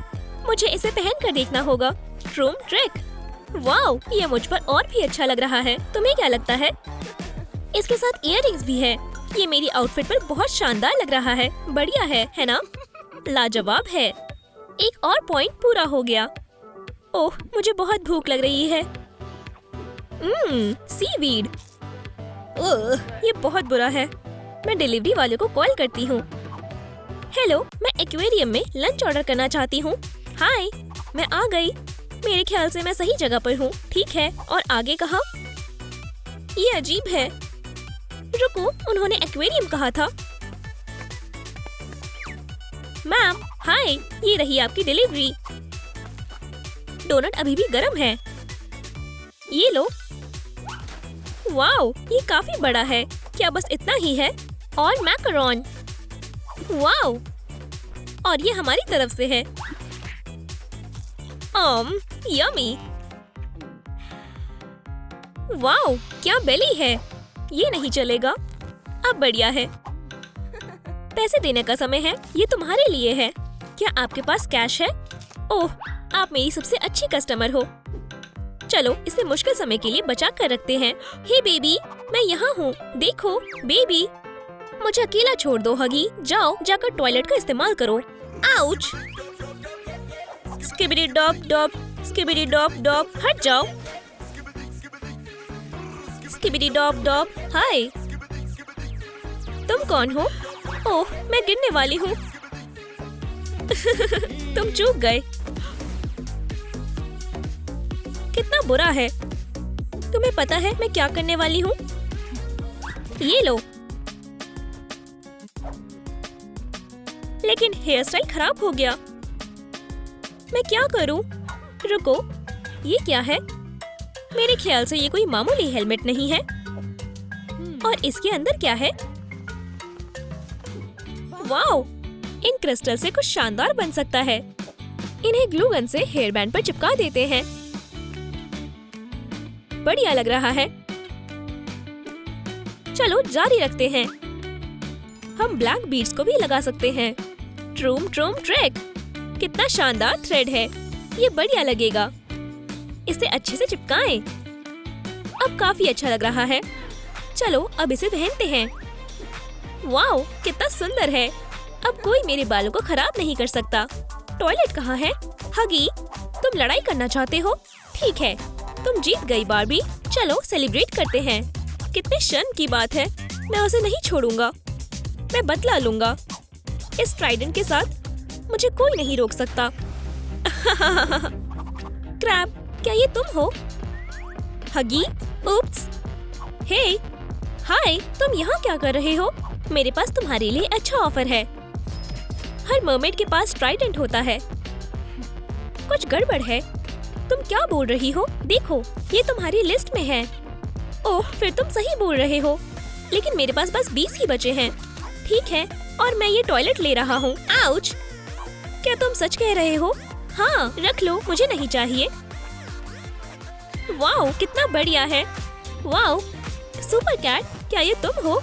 मुझे इसे पहन कर देखना होगा। ट्रूम ट्रिक। वाओ, ये मुझ पर और भी अच्छा लग रहा है। तुम्हें क्या लगता है? इसके साथ इयररिंग्स भी है। ये मेरी आउटफिट पर बहुत शानदार लग रहा है। बढ़िया है ना? लाजवाब है। एक और पॉइंट पूरा हो गया। ओह, मुझे बहुत भूख लग रही है। सीवीड। ये बहुत बुरा है। मैं डिलीवरी वाले को कॉल करती हूँ। हेलो, मैं एक्वेरियम में लंच ऑर्डर करना चाहती हूँ। हाय, मैं आ गई। मेरे ख्याल से मैं सही जगह पर हूँ। ठीक है, और आगे कहाँ? ये अजीब है। रुको, उन्होंने एक्वेरियम कहा था। मैम, हाय, ये रही आपकी डिलीवरी। डोनट अभी भी गर्म है। ये लो। वाओ, ये काफी बड़ा है। क्या बस इतना ही है? और मैकरोन। वाओ, और ये हमारी तरफ से है। यमी। वाओ, क्या बेली है। ये नहीं चलेगा। अब बढ़िया है। पैसे देने का समय है। ये तुम्हारे लिए है। क्या आपके पास कैश है? ओह, आप मेरी सबसे अच्छी कस्टमर हो। चलो इसे मुश्किल समय के लिए बचा कर रखते हैं। हे बेबी, मैं यहाँ हूँ। देखो बेबी, मुझे अकेला छोड़ दो हगी। जाओ, जाकर टॉयलेट का इस्तेमाल करो। आउच! स्किबिडी डॉप डॉप, स्किबिडी डॉप डॉप, हट जाओ। स्किबिडी डॉप डॉप, हाय। तुम कौन हो? ओह, मैं गिरने वाली हूँ। तुम चूक गए। कितना बुरा है। तुम्हें पता है मैं क्या करने वाली हूँ? ये लो। लेकिन हेयर स्टाइल खराब हो गया। मैं क्या करूं? रुको, ये क्या है? मेरे ख्याल से ये कोई मामूली हेलमेट नहीं है। और इसके अंदर क्या है? वाओ, इन क्रिस्टल से कुछ शानदार बन सकता है। इन्हें ग्लू गन से हेयर बैंड पर चिपका देते हैं। बढ़िया लग रहा है। चलो जारी रखते हैं। हम ब्लैक बीड्स को भी लगा सकते हैं। ट्रूम ट्रूम ट्रैक, कितना शानदार थ्रेड है। ये बढ़िया लगेगा। इसे अच्छे से चिपकाएं। अब काफी अच्छा लग रहा है। चलो अब इसे पहनते हैं। वाओ, कितना सुंदर है। अब कोई मेरे बालों को खराब नहीं कर सकता। टॉयलेट कहाँ है? हगी, तुम लड़ाई करना चाहते हो? ठीक है, तुम जीत गई बार्बी। चलो सेलिब्रेट करते हैं। कितने शर्म की बात है। मैं उसे नहीं छोड़ूंगा। मैं बदला लूंगा। इस ट्राइडेंट के साथ मुझे कोई नहीं रोक सकता। क्रैब, क्या ये तुम हो? हगी, उप्स। हे, हाय, तुम यहाँ क्या कर रहे हो? मेरे पास तुम्हारे लिए अच्छा ऑफर है। हर मरमेड के पास ट्राइडेंट होता है। कुछ गड़बड़ है। तुम क्या बोल रही हो? देखो, ये तुम्हारी लिस्ट में है। ओह, फिर तुम सही बोल रहे हो। लेकिन मेरे पास बस 20 ही बचे हैं। ठीक है, और मैं ये टॉयलेट ले रहा हूँ। आउच! क्या तुम सच कह रहे हो? हाँ, रख लो, मुझे नहीं चाहिए। वाओ, कितना बढ़िया है। वाओ, सुपर कैट, क्या ये तुम हो?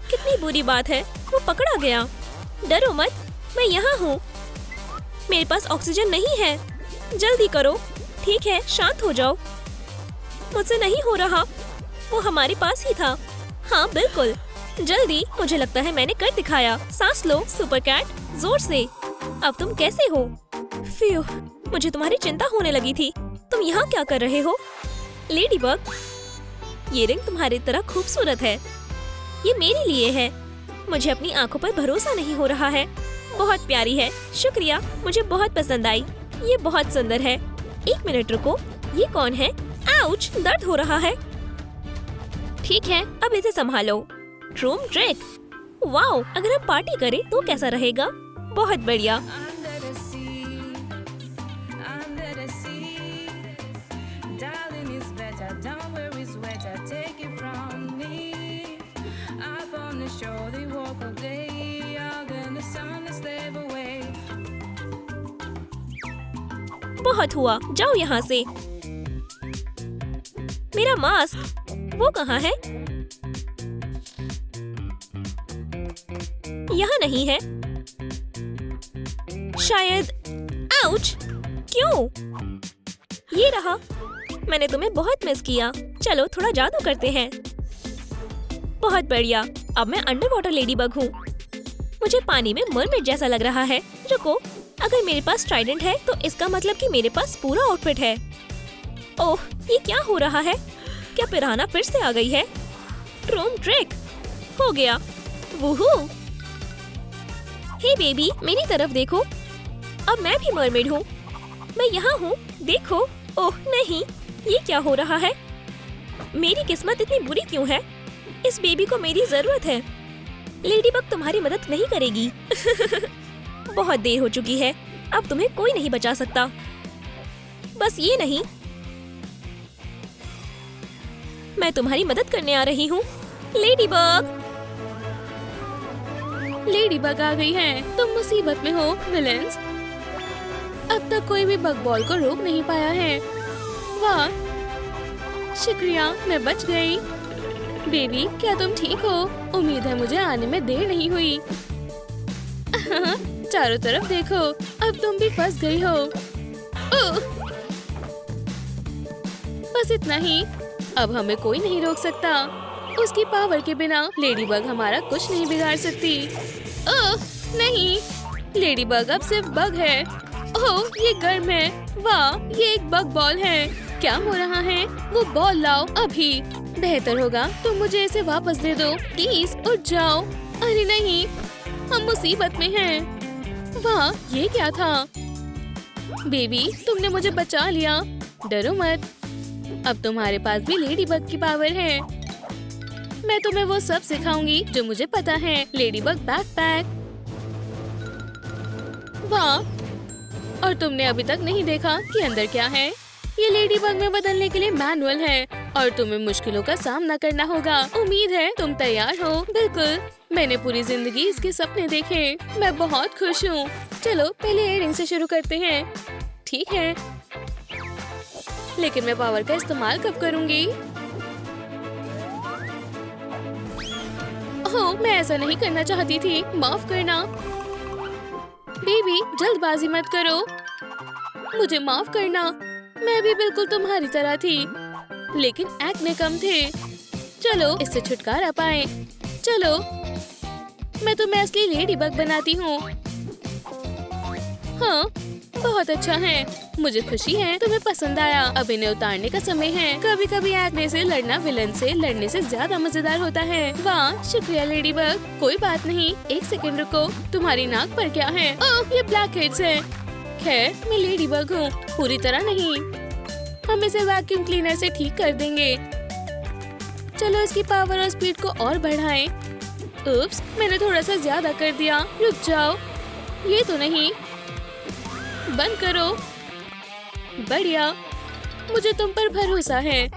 कितनी बुरी बात है, वो पकड़ा गया। डरो मत, मैं यहाँ हूँ। मेरे पास ऑक्सीजन नहीं है। जल्दी करो। ठीक है, शांत हो जाओ। मुझसे नहीं हो रहा। वो हमारे पास ही था। हाँ बिल्कुल, जल्दी। मुझे लगता है मैंने कर दिखाया। सांस लो सुपर कैट, जोर से। अब तुम कैसे हो? फ्यू, मुझे तुम्हारी चिंता होने लगी थी। तुम यहाँ क्या कर रहे हो? लेडीबग, ये रिंग तुम्हारी तरह खूबसूरत है। ये मेरे लिए है। मुझे अपनी आंखों पर भरोसा नहीं हो रहा है। बहुत प्यारी है। शुक्रिया, मुझे बहुत पसंद आई। ये बहुत सुंदर है। 1 मिनट रुको, ये कौन है? आउच, दर्द हो रहा है। ठीक है, अब इसे संभालो। ट्रूम ट्रैक। वाओ, अगर हम पार्टी करें तो कैसा रहेगा? बहुत बढ़िया। बहुत हुआ, जाओ यहाँ से। मेरा मास्क, वो कहाँ है? यहाँ नहीं है शायद। आउच! क्यों? ये रहा। मैंने तुम्हें बहुत मिस किया। चलो थोड़ा जादू करते हैं। बहुत बढ़िया। अब मैं अंडर वाटर लेडीबग हूँ। मुझे पानी में मरमेड जैसा लग रहा है। रुको, अगर मेरे पास ट्राइडेंट है तो इसका मतलब कि मेरे पास पूरा आउटफिट है। ओह, ये क्या हो रहा है? क्या पिराना फिर से आ गई है? ट्रूम ट्रिक हो गया। वूहू! हे बेबी, मेरी तरफ देखो। अब मैं भी मरमेड हूँ। मैं यहाँ हूँ, देखो। ओह नहीं, ये क्या हो रहा है? मेरी किस्मत इतनी बुरी क्यों है? इस बेबी को मेरी जरूरत है। लेडीबग तुम्हारी मदद नहीं करेगी। बहुत देर हो चुकी है। अब तुम्हें कोई नहीं बचा सकता। बस ये नहीं, मैं तुम्हारी मदद करने आ रही हूँ। लेडीबग! लेडीबग आ गई है। तुम मुसीबत में हो, विलेंस। अब तक कोई भी बग बॉल को रोक नहीं पाया है। वाह, शुक्रिया, मैं बच गई। बेबी, क्या तुम ठीक हो? उम्मीद है मुझे आने में देर नहीं हुई। चारों तरफ देखो, अब तुम भी फंस गई हो। ओह! बस इतना ही, अब हमें कोई नहीं रोक सकता। उसकी पावर के बिना लेडीबग हमारा कुछ नहीं बिगाड़ सकती। ओह नहीं, लेडीबग अब सिर्फ बग है। ओह, ये गर्म है। वाह, ये एक बग बॉल है। क्या हो रहा है? वो बॉल लाओ अभी। बेहतर होगा तुम मुझे इसे वापस दे दो, प्लीज उठ जाओ। अरे नहीं, हम मुसीबत में हैं। वाह, ये क्या था? बेबी, तुमने मुझे बचा लिया। डरो मत, अब तुम्हारे पास भी लेडीबग की पावर है। मैं तुम्हें वो सब सिखाऊंगी जो मुझे पता है। Ladybug backpack. वाह, और तुमने अभी तक नहीं देखा कि अंदर क्या है? ये लेडीबग में बदलने के लिए मैनुअल है और तुम्हें मुश्किलों का सामना करना होगा। उम्मीद है तुम तैयार हो। बिल्कुल, मैंने पूरी जिंदगी इसके सपने देखे। मैं बहुत खुश हूँ। चलो पहले इयररिंग से शुरू करते हैं। ठीक है, लेकिन मैं पावर का इस्तेमाल कब करूँगी? ओह, मैं ऐसा नहीं करना चाहती थी, माफ करना। बेबी, जल्दबाजी मत करो। मुझे माफ करना, मैं भी बिल्कुल तुम्हारी तरह थी, लेकिन एक्ट में कम थे। चलो इससे छुटकारा पाए। चलो, मैं तुम्हें असली लेडीबग बनाती हूँ। हाँ, बहुत अच्छा है। मुझे खुशी है तुम्हें पसंद आया। अब इन्हें उतारने का समय है। कभी कभी एक्ने से लड़ना विलन से लड़ने से ज्यादा मजेदार होता है। वाह, शुक्रिया लेडीबग। कोई बात नहीं, एक सेकंड रुको। तुम्हारी नाक पर क्या है? ओह, ये ब्लैक हेड्स है। खैर, मैं लेडीबग हूँ, पूरी तरह नहीं। हम इसे वैक्यूम क्लीनर से ठीक कर देंगे। चलो इसकी पावर और स्पीड को और बढ़ाएं। उप्स, मैंने थोड़ा सा ज्यादा कर दिया। रुक जाओ, ये तो नहीं। बंद करो। बढ़िया, मुझे तुम पर भरोसा है।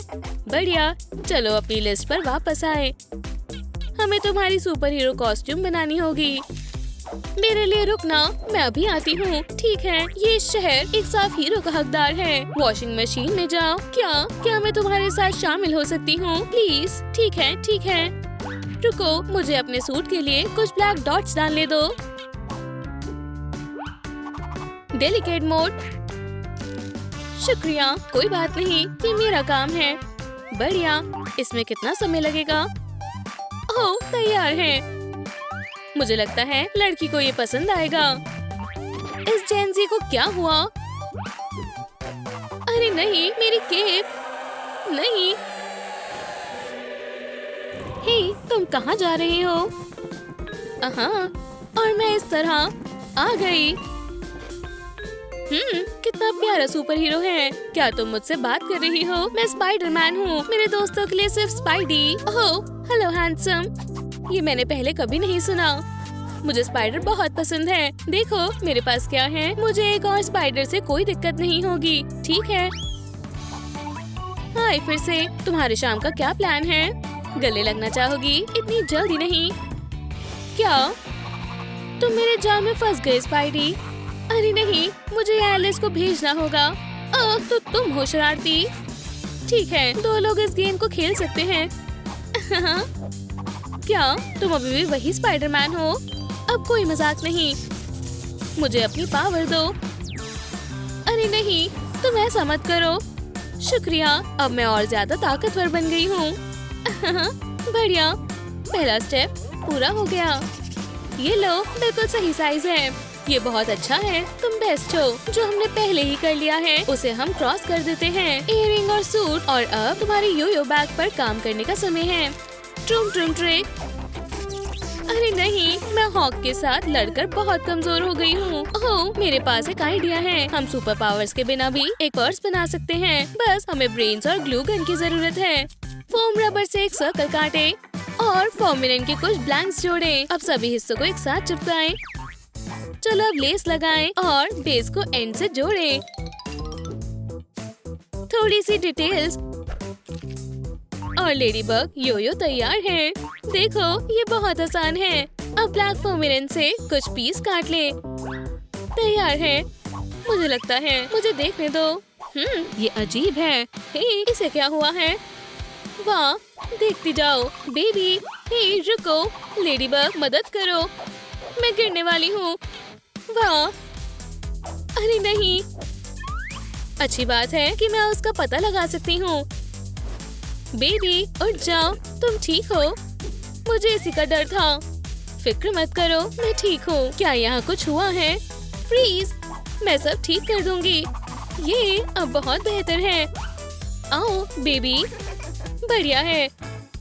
बढ़िया, चलो अपनी लिस्ट पर वापस आए। हमें तुम्हारी सुपर हीरो कॉस्ट्यूम बनानी होगी। मेरे लिए रुकना, मैं अभी आती हूँ। ठीक है, ये शहर एक साफ हीरो का हकदार है। वॉशिंग मशीन में जाओ। क्या मैं तुम्हारे साथ शामिल हो सकती हूँ प्लीज? ठीक है, ठीक है। रुको, मुझे अपने सूट के लिए कुछ ब्लैक डॉट्स डालने दो। Delicate mode. शुक्रिया, कोई बात नहीं, ये मेरा काम है। बढ़िया, इसमें कितना समय लगेगा? ओह, तैयार है। मुझे लगता है लड़की को ये पसंद आएगा। इस जेंजी को क्या हुआ? अरे नहीं, मेरी केप। नहीं। हे, तुम कहाँ जा रही हो? और मैं इस तरह आ गई। कितना प्यारा सुपर हीरो है। क्या तुम मुझसे बात कर रही हो? मैं स्पाइडरमैन हूँ। मेरे दोस्तों के लिए सिर्फ स्पाइडी। ओह, हेलो हैंडसम। ये मैंने पहले कभी नहीं सुना। मुझे स्पाइडर बहुत पसंद है। देखो मेरे पास क्या है। मुझे एक और स्पाइडर से कोई दिक्कत नहीं होगी। ठीक है। हाय फिर से। तुम्हारे शाम का क्या प्लान है? गले लगना चाहोगी? इतनी जल्दी नहीं। क्या तुम मेरे जाल में फंस गए स्पाइडी? अरे नहीं, मुझे एलिस को भेजना होगा। तो तुम हो शरारती। ठीक है, दो लोग इस गेम को खेल सकते हैं। क्या तुम अभी भी वही स्पाइडरमैन हो? अब कोई मजाक नहीं। मुझे अपनी पावर दो। अरे नहीं, तुम ऐसा मत करो। शुक्रिया, अब मैं और ज्यादा ताकतवर बन गई हूँ। बढ़िया, पहला स्टेप पूरा हो गया। ये लो, बिल्कुल सही साइज है। ये बहुत अच्छा है। तुम बेस्ट हो। जो हमने पहले ही कर लिया है उसे हम क्रॉस कर देते हैं। इयररिंग और सूट। और अब तुम्हारे योयो बैग पर काम करने का समय है। ट्रूम ट्रूम ट्रिक। अरे नहीं, मैं हॉक के साथ लड़कर बहुत कमजोर हो गई हूँ। ओह, मेरे पास एक आइडिया है। हम सुपर पावर्स के बिना भी एक पर्स बना सकते हैं। बस हमें ब्रेन्स और ग्लू गन की जरूरत है। फोम रबर से एक सर्कल काटे और फॉर्मुलेन के कुछ ब्लैंक्स जोड़ें। अब सभी हिस्सों को एक साथ चिपकाएं। चलो अब लेस लगाएं और बेस को एंड से जोड़ें। थोड़ी सी डिटेल्स और लेडीबग योयो तैयार है। देखो ये बहुत आसान है। अब ब्लैक फॉर्मुलेन से कुछ पीस काट ले। तैयार है। मुझे लगता है, मुझे देखने दो। ये अजीब है। हे, इसे क्या हुआ है? वाह, देखती जाओ। बेबी, हे रुको, लेडीबग मदद करो, मैं गिरने वाली हूँ। वाह, अरे नहीं। अच्छी बात है कि मैं उसका पता लगा सकती हूँ। बेबी उठ जाओ, तुम ठीक हो? मुझे इसी का डर था। फिक्र मत करो, मैं ठीक हूँ। क्या यहाँ कुछ हुआ है? फ्रीज, मैं सब ठीक कर दूंगी। ये अब बहुत बेहतर है। आओ बेबी, बढ़िया है।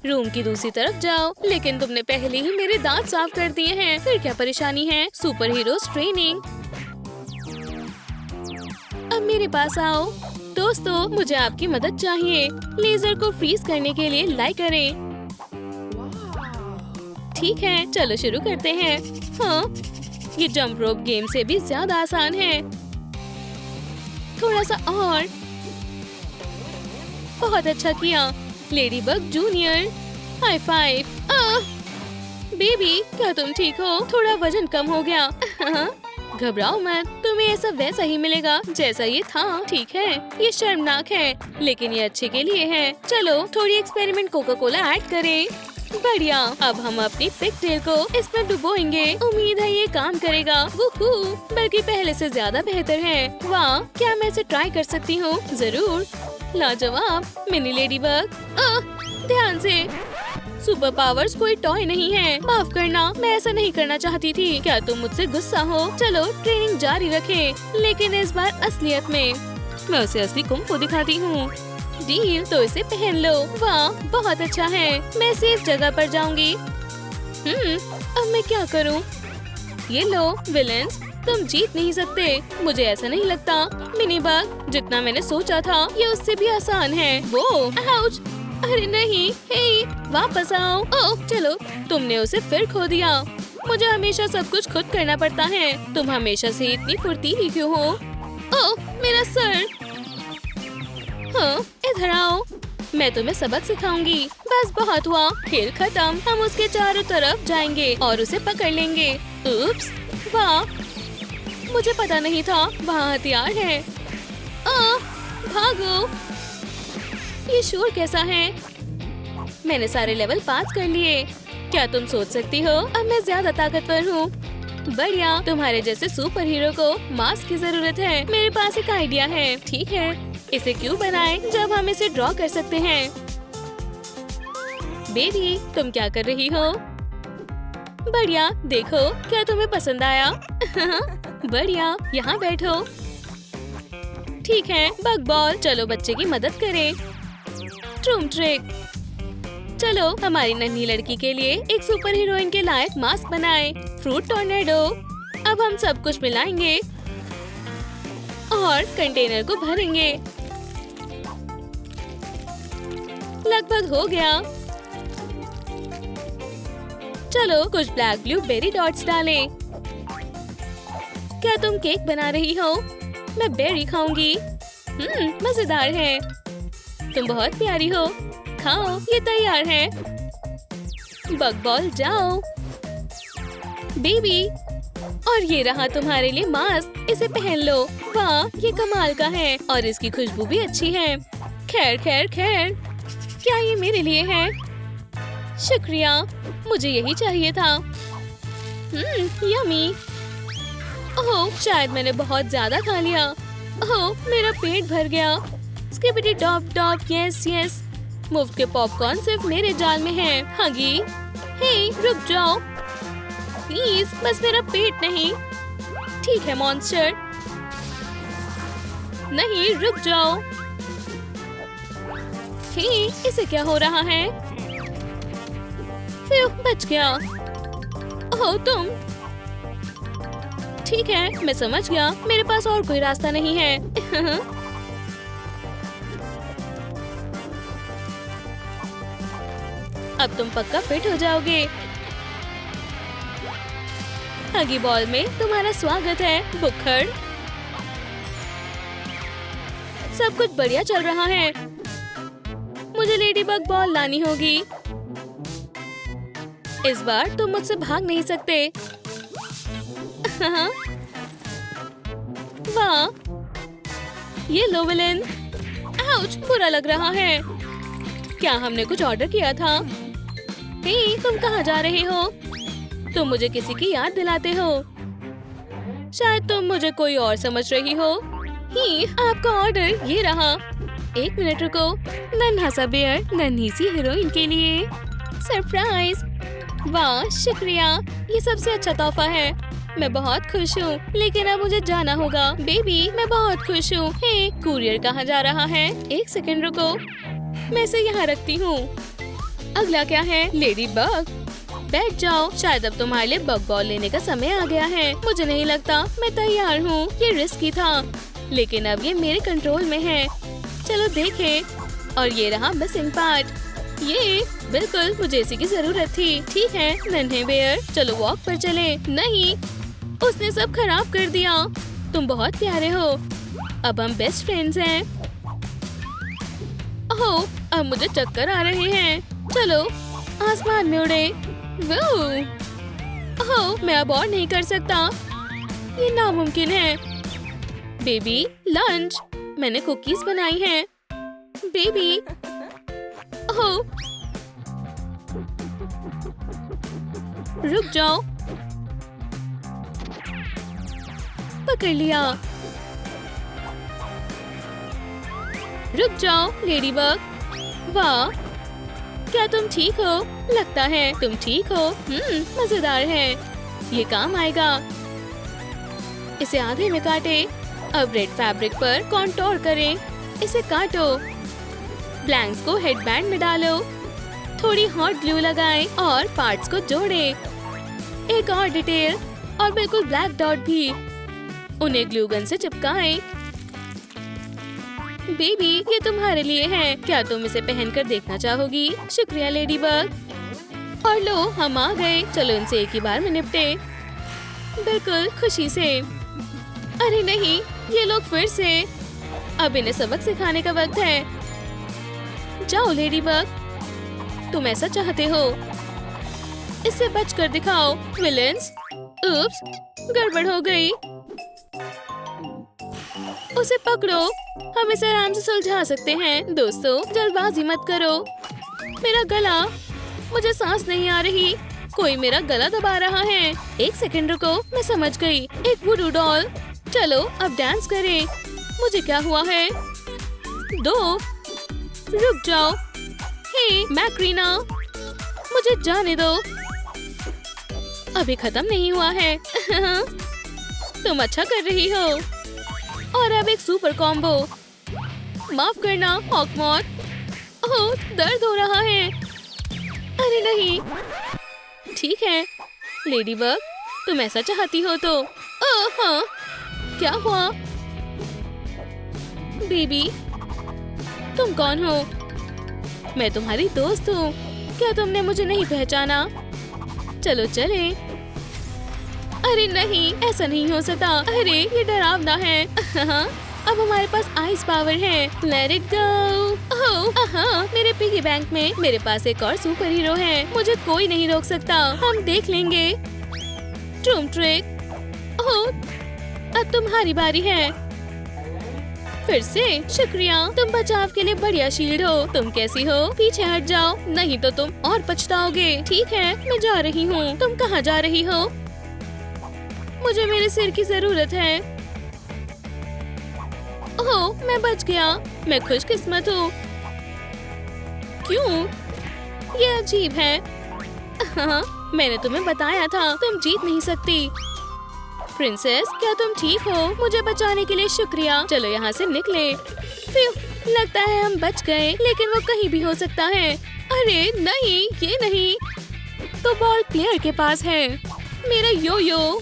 रूम की दूसरी तरफ जाओ। लेकिन तुमने पहले ही मेरे दांत साफ कर दिए हैं, फिर क्या परेशानी है? Super heroes training. अब मेरे पास आओ। दोस्तों, मुझे आपकी मदद चाहिए। लेजर को फ्रीज करने के लिए लाइक करें। ठीक है, चलो शुरू करते हैं। हाँ, ये जंप रोप गेम से भी ज्यादा आसान है। थोड़ा सा और। बहुत अच्छा किया ladybug junior. High five. Baby, क्या तुम ठीक हो? थोड़ा वजन कम हो गया। घबराओ मत, तुम्हें ऐसा वैसा ही मिलेगा जैसा ये था। ठीक है, ये शर्मनाक है, लेकिन ये अच्छे के लिए है। चलो थोड़ी एक्सपेरिमेंट कोका कोला ऐड करें। बढ़िया, अब हम अपनी पिगटेल को इसमें डुबोएंगे। उम्मीद है ये काम करेगा। वूहू, बल्कि पहले से ज्यादा बेहतर है। वाह, क्या मैं इसे ट्राई कर सकती हूँ? जरूर। लाजवाब मिनी लेडीबग। ध्यान से। सुपर पावर्स कोई टॉय नहीं है। माफ करना, मैं ऐसा नहीं करना चाहती थी। क्या तुम मुझसे गुस्सा हो? चलो ट्रेनिंग जारी रखें, लेकिन इस बार असलियत में। मैं उसे असली कुंफू दिखाती हूँ। डील, तो इसे पहन लो। वाह, बहुत अच्छा है। मैं सेफ जगह पर जाऊंगी। अब मैं क्या करूं? ये लो विलेंस, तुम जीत नहीं सकते। मुझे ऐसा नहीं लगता। मिनी बग, जितना मैंने सोचा था ये उससे भी आसान है। वो आउच! अरे नहीं, हे, वापस आओ। ओह, चलो, तुमने उसे फिर खो दिया। मुझे हमेशा सब कुछ खुद करना पड़ता है। तुम हमेशा से इतनी फुर्तीली क्यों हो? ओह, मेरा सर। हाँ, इधर आओ, मैं तुम्हें सबक सिखाऊंगी। बस बहुत हुआ, खेल खत्म। हम उसके चारों तरफ जाएंगे और उसे पकड़ लेंगे। उप्स, वाह, मुझे पता नहीं था वहाँ हथियार है। भागो। ये शोर कैसा है? मैंने सारे लेवल पास कर लिए। क्या तुम सोच सकती हो अब मैं ज्यादा ताकतवर हूँ? बढ़िया, तुम्हारे जैसे सुपर हीरो को मास्क की जरूरत है। मेरे पास एक आइडिया है। ठीक है, इसे क्यों बनाएं जब हम इसे ड्रॉ कर सकते हैं? बेबी, तुम क्या कर रही हो? बढ़िया, देखो क्या तुम्हें पसंद आया? बढ़िया, यहाँ बैठो। ठीक है, बग बॉल, चलो बच्चे की मदद करें। ट्रूम ट्रिक। चलो हमारी नन्ही लड़की के लिए एक सुपर हीरोइन के लायक मास्क बनाएं। Fruit tornado. अब हम सब कुछ मिलाएंगे और कंटेनर को भरेंगे। लगभग हो गया। चलो कुछ ब्लैक ब्लू बेरी डॉट्स डालें। क्या तुम केक बना रही हो? मैं बेरी खाऊंगी। मजेदार है। तुम बहुत प्यारी हो। खाओ, ये तैयार है। बग बॉल जाओ। बेबी, और ये रहा तुम्हारे लिए मास्क, इसे पहन लो। वाह, ये कमाल का है और इसकी खुशबू भी अच्छी है। खैर खैर खैर, क्या ये मेरे लिए है? शुक्रिया, मुझे यही चाहिए था। यमी। ओह, शायद मैंने बहुत ज्यादा खा लिया। ओह, मेरा पेट भर गया। स्किपिटी डॉप डॉप, यस यस। मुफ्त के पॉपकॉर्न सिर्फ मेरे जाल में हैं। हगी, हे, रुक जाओ प्लीज, बस मेरा पेट नहीं। ठीक है मॉन्स्टर। नहीं, रुक जाओ। हे, इसे क्या हो रहा है? फिर बच गया। ओह, तुम। ठीक है, मैं समझ गया। मेरे पास और कोई रास्ता नहीं है। अब तुम पक्का फिट हो जाओगे। हगी बॉल में तुम्हारा स्वागत है बुक्खड़। सब कुछ बढ़िया चल रहा है। मुझे लेडीबग बॉल लानी होगी। इस बार तुम मुझसे भाग नहीं सकते। वाह, ये लो विलेन। आउच, बुरा लग रहा है। क्या हमने कुछ ऑर्डर किया था? हे, तुम कहाँ जा रहे हो? तुम मुझे किसी की याद दिलाते हो। शायद तुम मुझे कोई और समझ रही हो। ही, आपका ऑर्डर ये रहा। एक मिनट रुको। नन्हा सा बेयर नन्ही सी हीरोइन के लिए सरप्राइज। वाह, शुक्रिया, ये सबसे अच्छा तोहफा है। मैं बहुत खुश हूँ, लेकिन अब मुझे जाना होगा। बेबी, मैं बहुत खुश हूँ। हे, कुरियर कहाँ जा रहा है? एक सेकंड रुको, मैं इसे यहाँ रखती हूँ। अगला क्या है? Lady bug. बैठ जाओ, शायद अब तुम्हारे लिए बग बॉल लेने का समय आ गया है। मुझे नहीं लगता मैं तैयार हूँ। ये रिस्की था, लेकिन अब ये मेरे कंट्रोल में है। चलो देखें। और ये रहा मिसिंग पार्ट। ये बिल्कुल मुझे इसी की जरूरत थी। ठीक है नन्हे बेयर, चलो वॉक पर चले। नहीं, उसने सब खराब कर दिया। तुम बहुत प्यारे हो। अब हम बेस्ट फ्रेंड्स हैं। ओह, अब मुझे चक्कर आ रहे हैं। चलो आसमान में उड़े। ओह, मैं अब और नहीं कर सकता। ये नामुमकिन है। Baby, lunch. मैंने कुकीज बनाई हैं। बेबी, ओह, रुक जाओ। पकड़ लिया। रुक जाओ लेडी बग। वाह, क्या तुम ठीक हो? लगता है तुम ठीक हो। मजेदार है, ये काम आएगा। इसे आधे में काटे। अब रेड फैब्रिक पर कॉन्टोर करें। इसे काटो। ब्लैंक्स को हेडबैंड में डालो। थोड़ी हॉट ग्लू लगाएं और पार्ट्स को जोड़ें। एक और डिटेल और बिल्कुल ब्लैक डॉट भी। उन्हें ग्लू गन से चिपकाएं। बेबी, ये तुम्हारे लिए है। क्या तुम इसे पहनकर देखना चाहोगी? शुक्रिया लेडी बग। और लो, हम आ गए। चलो इनसे एक ही बार में निपटे। बिल्कुल खुशी से। अरे नहीं, ये लोग फिर से। अब इन्हें सबक सिखाने का वक्त है। जाओ लेडी बग, तुम ऐसा चाहते हो। इससे बचकर दिखाओ विलेंस। उप्स, गड़बड़ हो गई। उसे पकड़ो। हम इसे आराम से सुलझा सकते हैं। दोस्तों, जल्दबाजी मत करो। मेरा गला, मुझे सांस नहीं आ रही। कोई मेरा गला दबा रहा है। एक सेकंड रुको, मैं समझ गई। एक वुडू डॉल। चलो अब डांस करें। मुझे क्या हुआ है? दो, रुक जाओ। हे मैक्रीना, मुझे जाने दो। अभी खत्म नहीं हुआ है। तुम अच्छा कर रही हो। और अब एक सुपर कॉम्बो। माफ करना हॉकमॉथ। ओह, दर्द हो रहा है। अरे नहीं। ठीक है लेडी बग, तुम ऐसा चाहती हो तो। हाँ, क्या हुआ? बेबी, तुम कौन हो? मैं तुम्हारी दोस्त हूँ। क्या तुमने मुझे नहीं पहचाना? चलो चले। अरे नहीं, ऐसा नहीं हो सकता। अरे ये डरावना है। अब हमारे पास आइस पावर है। Let it go. ओह, मेरे पिगी बैंक में मेरे पास एक और सुपर हीरो है। मुझे कोई नहीं रोक सकता। हम देख लेंगे। ट्रूम ट्रिक। ओह, अब तुम्हारी बारी है। फिर से शुक्रिया। तुम बचाव के लिए बढ़िया शील्ड हो। तुम कैसी हो? पीछे हट जाओ, नहीं तो तुम और पछताओगे। ठीक है, मैं जा रही हूँ। तुम कहाँ जा रही हो? मुझे मेरे सिर की जरूरत है। ओह, मैं बच गया। मैं खुशकिस्मत हूँ। क्यों? ये अजीब है। हाँ, मैंने तुम्हें बताया था, तुम जीत नहीं सकती। प्रिंसेस, क्या तुम ठीक हो? मुझे बचाने के लिए शुक्रिया। चलो यहाँ से निकले। लगता है हम बच गए, लेकिन वो कहीं भी हो सकता है। अरे नहीं, ये नहीं। तो बॉल प्लेयर के पास है। मेरा यो यो,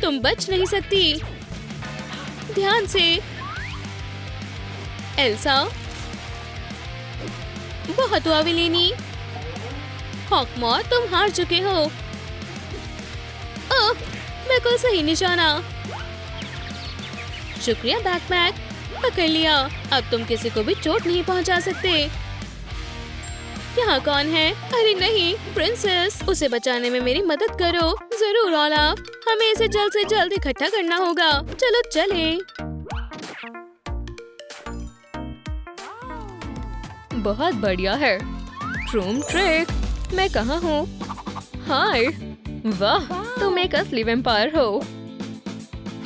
तुम बच नहीं सकती। ध्यान से। एल्सा, बहुत हुआ विलेनी। हॉकमॉथ, तुम हार चुके हो। ओह, बिल्कुल सही निशाना। शुक्रिया बैकपैक, पकड़ लिया। अब तुम किसी को भी चोट नहीं पहुंचा सकते। यहाँ कौन है? अरे नहीं, प्रिंसेस, उसे बचाने में मेरी मदद करो। जरूर ओलाफ, हमें इसे जल्द से जल्द इकट्ठा करना होगा। चलो चले। बहुत बढ़िया है। ट्रूम ट्रिक, मैं कहाँ हूँ? हाय, वाह, तुम एक असली वैम्पायर हो।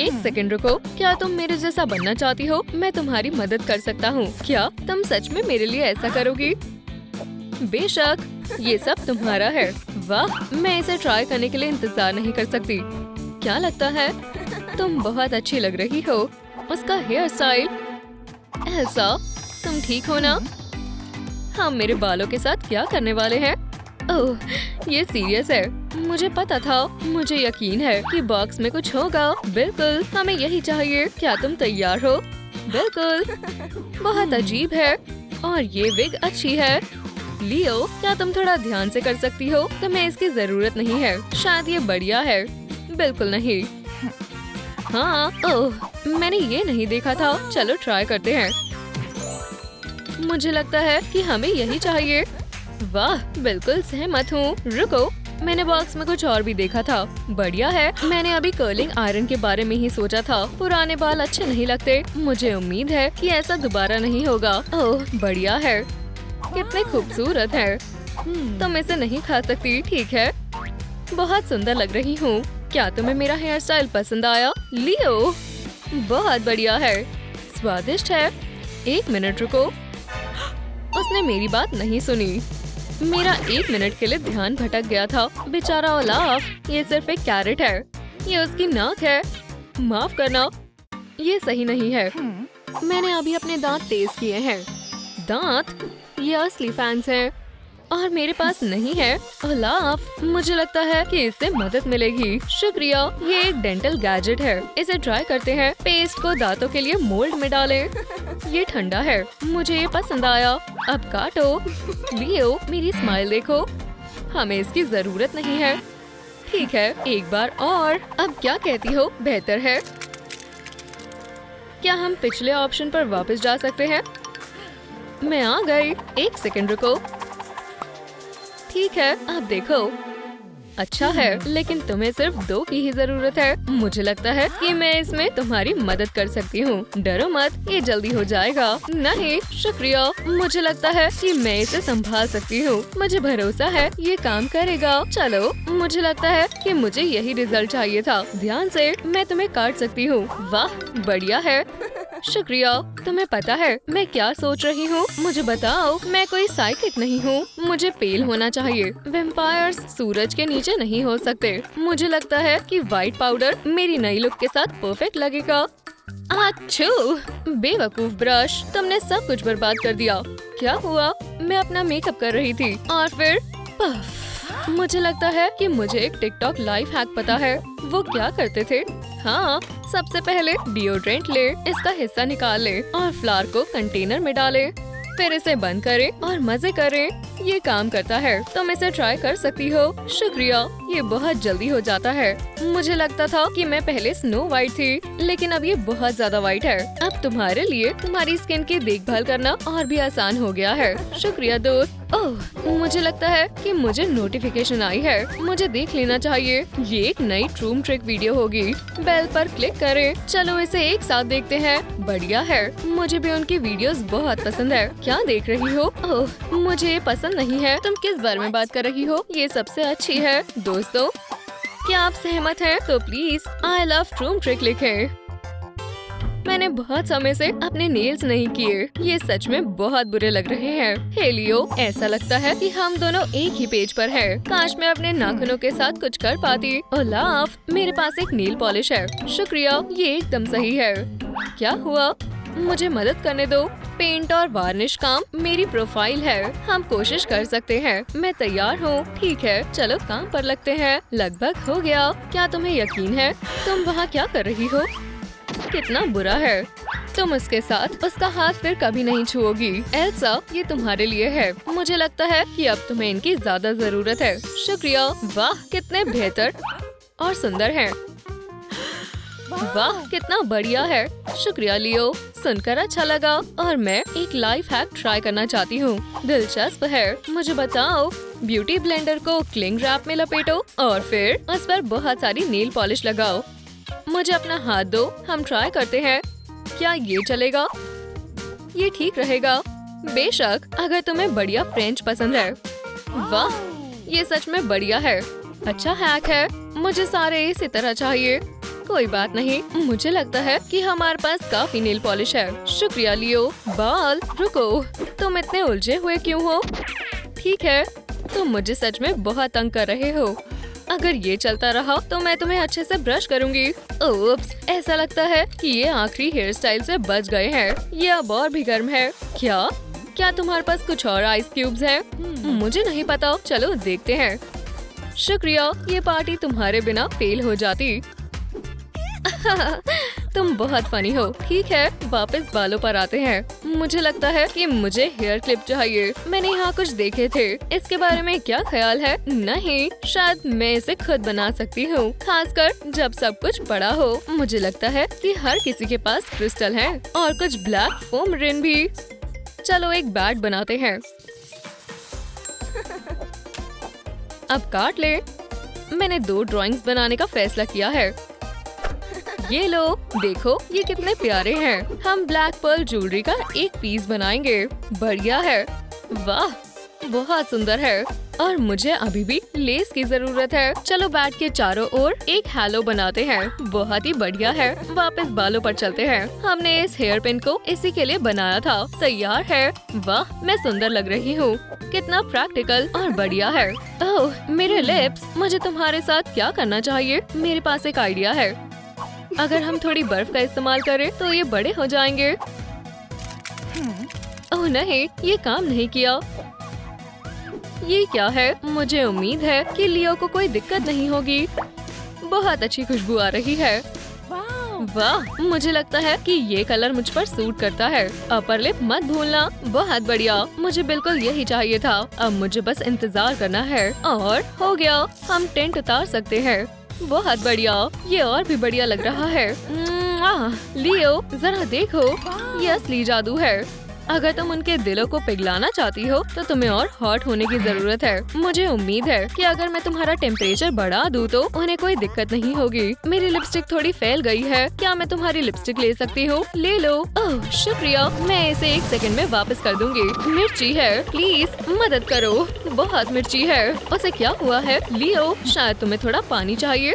एक सेकंड रुको, क्या तुम मेरे जैसा बनना चाहती हो? मैं तुम्हारी मदद कर सकता हूँ। क्या तुम सच में मेरे लिए ऐसा करोगी? बेशक, ये सब तुम्हारा है। वाह, मैं इसे ट्राई करने के लिए इंतजार नहीं कर सकती। क्या लगता है? तुम बहुत अच्छी लग रही हो। उसका हेयर स्टाइल। एल्सा, तुम ठीक हो ना? हम मेरे बालों के साथ क्या करने वाले हैं? ओह, ये सीरियस है। मुझे पता था, मुझे यकीन है कि बॉक्स में कुछ होगा। बिल्कुल, हमें यही चाहिए। क्या तुम तैयार हो? बिल्कुल। बहुत अजीब है और ये विग अच्छी है। लियो, क्या तुम थोड़ा ध्यान से कर सकती हो? तुम्हें इसकी जरूरत नहीं है। शायद ये बढ़िया है। बिल्कुल नहीं। हाँ, ओह, मैंने ये नहीं देखा था। चलो ट्राई करते हैं। मुझे लगता है कि हमें यही चाहिए। वाह, बिल्कुल सहमत हूँ। रुको, मैंने बॉक्स में कुछ और भी देखा था। बढ़िया है। मैंने अभी कर्लिंग आयरन के बारे में ही सोचा था। पुराने बाल अच्छे नहीं लगते। मुझे उम्मीद है कि ऐसा दोबारा नहीं होगा। ओह, बढ़िया है। कितने खूबसूरत है। तुम इसे नहीं खा सकती, ठीक है? बहुत सुंदर लग रही हूँ। क्या तुम्हें मेरा हेयर स्टाइल पसंद आया? लियो, बहुत बढ़िया है। स्वादिष्ट है। एक मिनट रुको, उसने मेरी बात नहीं सुनी। मेरा 1 मिनट के लिए ध्यान भटक गया था। बेचारा ओलाफ, ये सिर्फ एक कैरेट है। ये उसकी नाक है। माफ करना, ये सही नहीं है। मैंने अभी अपने दांत तेज किए हैं। दांत? ये असली फैंस हैं और मेरे पास नहीं है। ओलाफ, मुझे लगता है कि इससे मदद मिलेगी। शुक्रिया। ये एक डेंटल गैजेट है। इसे ट्राई करते हैं। पेस्ट को दांतों के लिए मोल्ड में डालें। ये ठंडा है। मुझे ये पसंद आया। अब काटो। लियो, मेरी स्माइल देखो। हमें इसकी जरूरत नहीं है। ठीक है, एक बार और। अब क्या कहती हो? बेहतर है। क्या हम पिछले ऑप्शन पर वापस जा सकते हैं? मैं आ गई। एक सेकंड रुको। ठीक है, अब देखो। अच्छा है, लेकिन तुम्हें सिर्फ 2 की ही जरूरत है। मुझे लगता है कि मैं इसमें तुम्हारी मदद कर सकती हूँ। डरो मत, ये जल्दी हो जाएगा। नहीं, शुक्रिया। मुझे लगता है कि मैं इसे संभाल सकती हूँ। मुझे भरोसा है ये काम करेगा। चलो, मुझे लगता है कि मुझे यही रिजल्ट चाहिए था। ध्यान से, मैं तुम्हें काट सकती हूँ। वाह, बढ़िया है। शुक्रिया। तुम्हें पता है मैं क्या सोच रही हूँ? मुझे बताओ। मैं कोई साइकिक नहीं हूँ। मुझे पेल होना चाहिए। वैम्पायर्स सूरज के नीचे नहीं हो सकते। मुझे लगता है कि व्हाइट पाउडर मेरी नई लुक के साथ परफेक्ट लगेगा। अच्छू, बेवकूफ ब्रश, तुमने सब कुछ बर्बाद कर दिया। क्या हुआ? मैं अपना मेकअप कर रही थी और फिर पफ। मुझे लगता है कि मुझे एक टिकटॉक लाइफ हैक पता है। वो क्या करते थे? हाँ, सबसे पहले डिओड्रेंट ले, इसका हिस्सा निकाल ले और फ्लावर को कंटेनर में डाले। फिर इसे बंद करें और मजे करें। ये काम करता है। तुम इसे ट्राई कर सकती हो। शुक्रिया, ये बहुत जल्दी हो जाता है। मुझे लगता था कि मैं पहले स्नो वाइट थी, लेकिन अब ये बहुत ज्यादा वाइट है। अब तुम्हारे लिए तुम्हारी स्किन की देखभाल करना और भी आसान हो गया है। शुक्रिया दोस्त। ओह, मुझे लगता है कि मुझे नोटिफिकेशन आई है। मुझे देख लेना चाहिए। ये एक नई ट्रूम ट्रिक वीडियो होगी। बेल पर क्लिक करें। चलो इसे एक साथ देखते हैं। बढ़िया है। मुझे भी उनकी वीडियोस बहुत पसंद है। क्या देख रही हो? ओह, मुझे ये पसंद नहीं है। तुम किस बारे में बात कर रही हो? ये सबसे अच्छी है। दोस्तों, क्या आप सहमत हैं? तो प्लीज आई लव ट्रूम ट्रिक लिखें। मैंने बहुत समय से अपने नेल्स नहीं किए। ये सच में बहुत बुरे लग रहे हैं। हे लियो, ऐसा लगता है कि हम दोनों एक ही पेज पर हैं। काश मैं अपने नाखूनों के साथ कुछ कर पाती। ओलाफ, मेरे पास एक नेल पॉलिश है। शुक्रिया, ये एकदम सही है। क्या हुआ? मुझे मदद करने दो। पेंट और वार्निश काम मेरी प्रोफाइल है। हम कोशिश कर सकते हैं। मैं तैयार हूँ। ठीक है, चलो काम पर लगते हैं। लगभग हो गया। क्या तुम्हें यकीन है? तुम वहाँ क्या कर रही हो? कितना बुरा है। तुम उसके साथ उसका हाथ फिर कभी नहीं छुओगी। एल्सा, ये तुम्हारे लिए है। मुझे लगता है कि अब तुम्हें इनकी ज्यादा जरूरत है। शुक्रिया। वाह, कितने बेहतर और सुंदर हैं। वाह, कितना बढ़िया है। शुक्रिया लियो, सुनकर अच्छा लगा। और मैं एक लाइफ हैक ट्राई करना चाहती हूँ। दिलचस्प है। मुझे बताओ। ब्यूटी ब्लेंडर को क्लिंग रैप में लपेटो और फिर उस पर बहुत सारी नेल पॉलिश लगाओ। मुझे अपना हाथ दो। हम ट्राई करते हैं। क्या ये चलेगा? ये ठीक रहेगा। बेशक, अगर तुम्हें बढ़िया फ्रेंच पसंद है। वाह, ये सच में बढ़िया है। अच्छा हैक है। मुझे सारे इसी तरह चाहिए। कोई बात नहीं, मुझे लगता है कि हमारे पास काफी नेल पॉलिश है। शुक्रिया लियो। बाल, रुको, तुम इतने उलझे हुए क्यों हो? ठीक है, तुम मुझे सच में बहुत तंग कर रहे हो। अगर ये चलता रहा तो मैं तुम्हें अच्छे से ब्रश करूंगी। ओप्स, ऐसा लगता है कि ये आखिरी हेयर स्टाइल से बच गए हैं। ये अब और भी गर्म है। क्या तुम्हारे पास कुछ और आइस क्यूब्स हैं? मुझे नहीं पता, चलो देखते हैं। शुक्रिया, ये पार्टी तुम्हारे बिना फेल हो जाती। तुम बहुत फनी हो। ठीक है, वापस बालों पर आते हैं। मुझे लगता है कि मुझे हेयर क्लिप चाहिए। मैंने यहाँ कुछ देखे थे, इसके बारे में क्या ख्याल है? नहीं, शायद मैं इसे खुद बना सकती हूँ, खासकर जब सब कुछ बड़ा हो। मुझे लगता है कि हर किसी के पास क्रिस्टल है और कुछ ब्लैक फोम रिन भी। चलो एक बैट बनाते हैं। अब काट ले। मैंने 2 ड्राइंग्स बनाने का फैसला किया है। ये लो, देखो ये कितने प्यारे हैं। हम ब्लैक पर्ल ज्वेलरी का एक पीस बनाएंगे। बढ़िया है। वाह, बहुत सुंदर है। और मुझे अभी भी लेस की जरूरत है। चलो बैट के चारों ओर एक हैलो बनाते हैं। बहुत ही बढ़िया है। वापस बालों पर चलते हैं। हमने इस हेयर पिन को इसी के लिए बनाया था। तैयार है। वाह, मैं सुंदर लग रही हूँ। कितना प्रैक्टिकल और बढ़िया है। ओह, मेरे लिप्स। मुझे तुम्हारे साथ क्या करना चाहिए? मेरे पास एक आइडिया है। अगर हम थोड़ी बर्फ का इस्तेमाल करें तो ये बड़े हो जाएंगे। ओह नहीं, ये काम नहीं किया। ये क्या है? मुझे उम्मीद है कि लियो को कोई दिक्कत नहीं होगी। बहुत अच्छी खुशबू आ रही है। वाह, मुझे लगता है कि ये कलर मुझ पर सूट करता है। अपर लिप मत भूलना। बहुत बढ़िया, मुझे बिल्कुल यही चाहिए था। अब मुझे बस इंतजार करना है और हो गया। हम टेंट उतार सकते हैं। बहुत बढ़िया, ये और भी बढ़िया लग रहा है। लियो, जरा देखो, ये असली जादू है। अगर तुम उनके दिलों को पिघलाना चाहती हो तो तुम्हें और हॉट होने की जरूरत है। मुझे उम्मीद है कि अगर मैं तुम्हारा टेम्परेचर बढ़ा दूँ तो उन्हें कोई दिक्कत नहीं होगी। मेरी लिपस्टिक थोड़ी फैल गई है। क्या मैं तुम्हारी लिपस्टिक ले सकती हूँ? ले लो। ओह शुक्रिया, मैं इसे 1 सेकंड में वापस कर दूंगी। मिर्ची है, प्लीज मदद करो। बहुत मिर्ची है। उसे क्या हुआ है? लियो, शायद तुम्हें थोड़ा पानी चाहिए।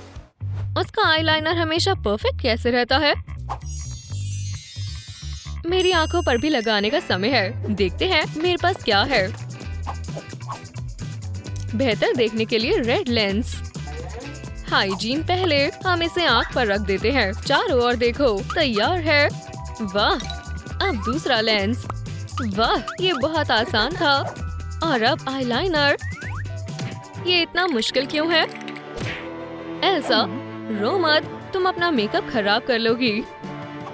उसका आईलाइनर हमेशा परफेक्ट कैसे रहता है? मेरी आंखों पर भी लगाने का समय है। देखते हैं मेरे पास क्या है। बेहतर देखने के लिए रेड लेंस। हाइजीन पहले, हम इसे आंख पर रख देते हैं। चारों ओर देखो, तैयार है। वाह, अब दूसरा लेंस। वाह, ये बहुत आसान था। और अब आईलाइनर। ये इतना मुश्किल क्यों है? एल्सा, रो मत, तुम अपना मेकअप खराब कर लोगी।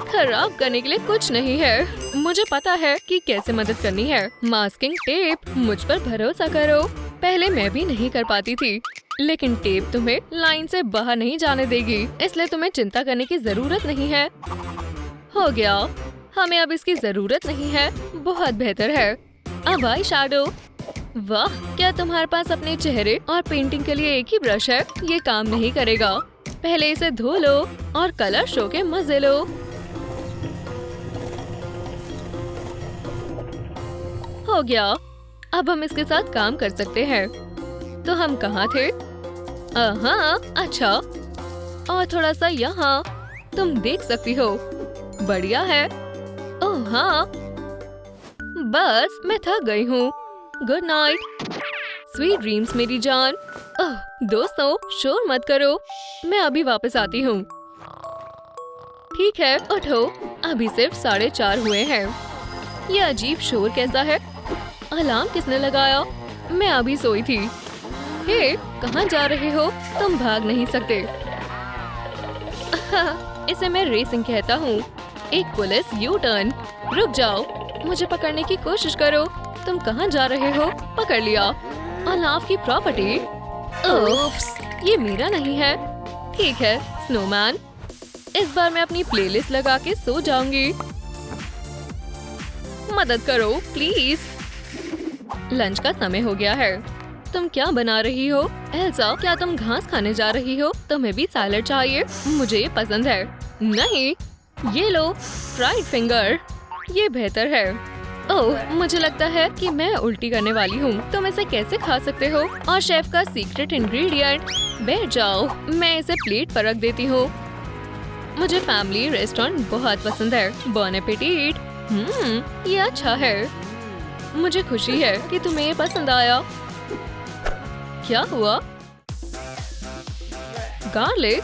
खराब करने के लिए कुछ नहीं है। मुझे पता है कि कैसे मदद करनी है। मास्किंग टेप, मुझ पर भरोसा करो। पहले मैं भी नहीं कर पाती थी, लेकिन टेप तुम्हें लाइन से बाहर नहीं जाने देगी, इसलिए तुम्हें चिंता करने की जरूरत नहीं है। हो गया, हमें अब इसकी जरूरत नहीं है। बहुत बेहतर है। अब आई शैडो। वाह, क्या तुम्हारे पास अपने चेहरे और पेंटिंग के लिए एक ही ब्रश है? ये काम नहीं करेगा। पहले इसे धो लो और कलर शो के मजे लो। हो गया, अब हम इसके साथ काम कर सकते हैं। तो हम कहाँ थे? हाँ, अच्छा, और थोड़ा सा यहाँ। तुम देख सकती हो। बढ़िया है। ओह हाँ, बस मैं थक गई हूँ। गुड नाइट, स्वीट ड्रीम्स मेरी जान। ओह दोस्तों, शोर मत करो, मैं अभी वापस आती हूँ। ठीक है, उठो, अभी सिर्फ 4:30 हुए हैं। ये अजीब शोर कैसा है? अलार्म किसने लगाया? मैं अभी सोई थी। हे, कहाँ जा रहे हो? तुम भाग नहीं सकते। इसे मैं रेसिंग कहता हूँ। एक पुलिस यू टर्न। रुक जाओ, मुझे पकड़ने की कोशिश करो। तुम कहाँ जा रहे हो? पकड़ लिया। अलाव की प्रॉपर्टी। ओप्स, ये मेरा नहीं है। ठीक है स्नोमैन, इस बार मैं अपनी प्लेलिस्ट लगा के सो जाऊंगी। मदद करो प्लीज। लंच का समय हो गया है। तुम क्या बना रही हो? एल्सा, क्या तुम घास खाने जा रही हो? तुम्हें भी सैलेड चाहिए? मुझे ये पसंद है। नहीं, ये लो, फ्राइड फिंगर। ये बेहतर है। ओह, मुझे लगता है कि मैं उल्टी करने वाली हूँ। तुम इसे कैसे खा सकते हो? और शेफ का सीक्रेट इंग्रेडिएंट। बैठ जाओ, मैं इसे प्लेट पर रख देती हूँ। मुझे फैमिली रेस्टोरेंट बहुत पसंद है। बॉन एपेटिट। ये अच्छा है। मुझे खुशी है कि तुम्हें ये पसंद आया। क्या हुआ? गार्लिक?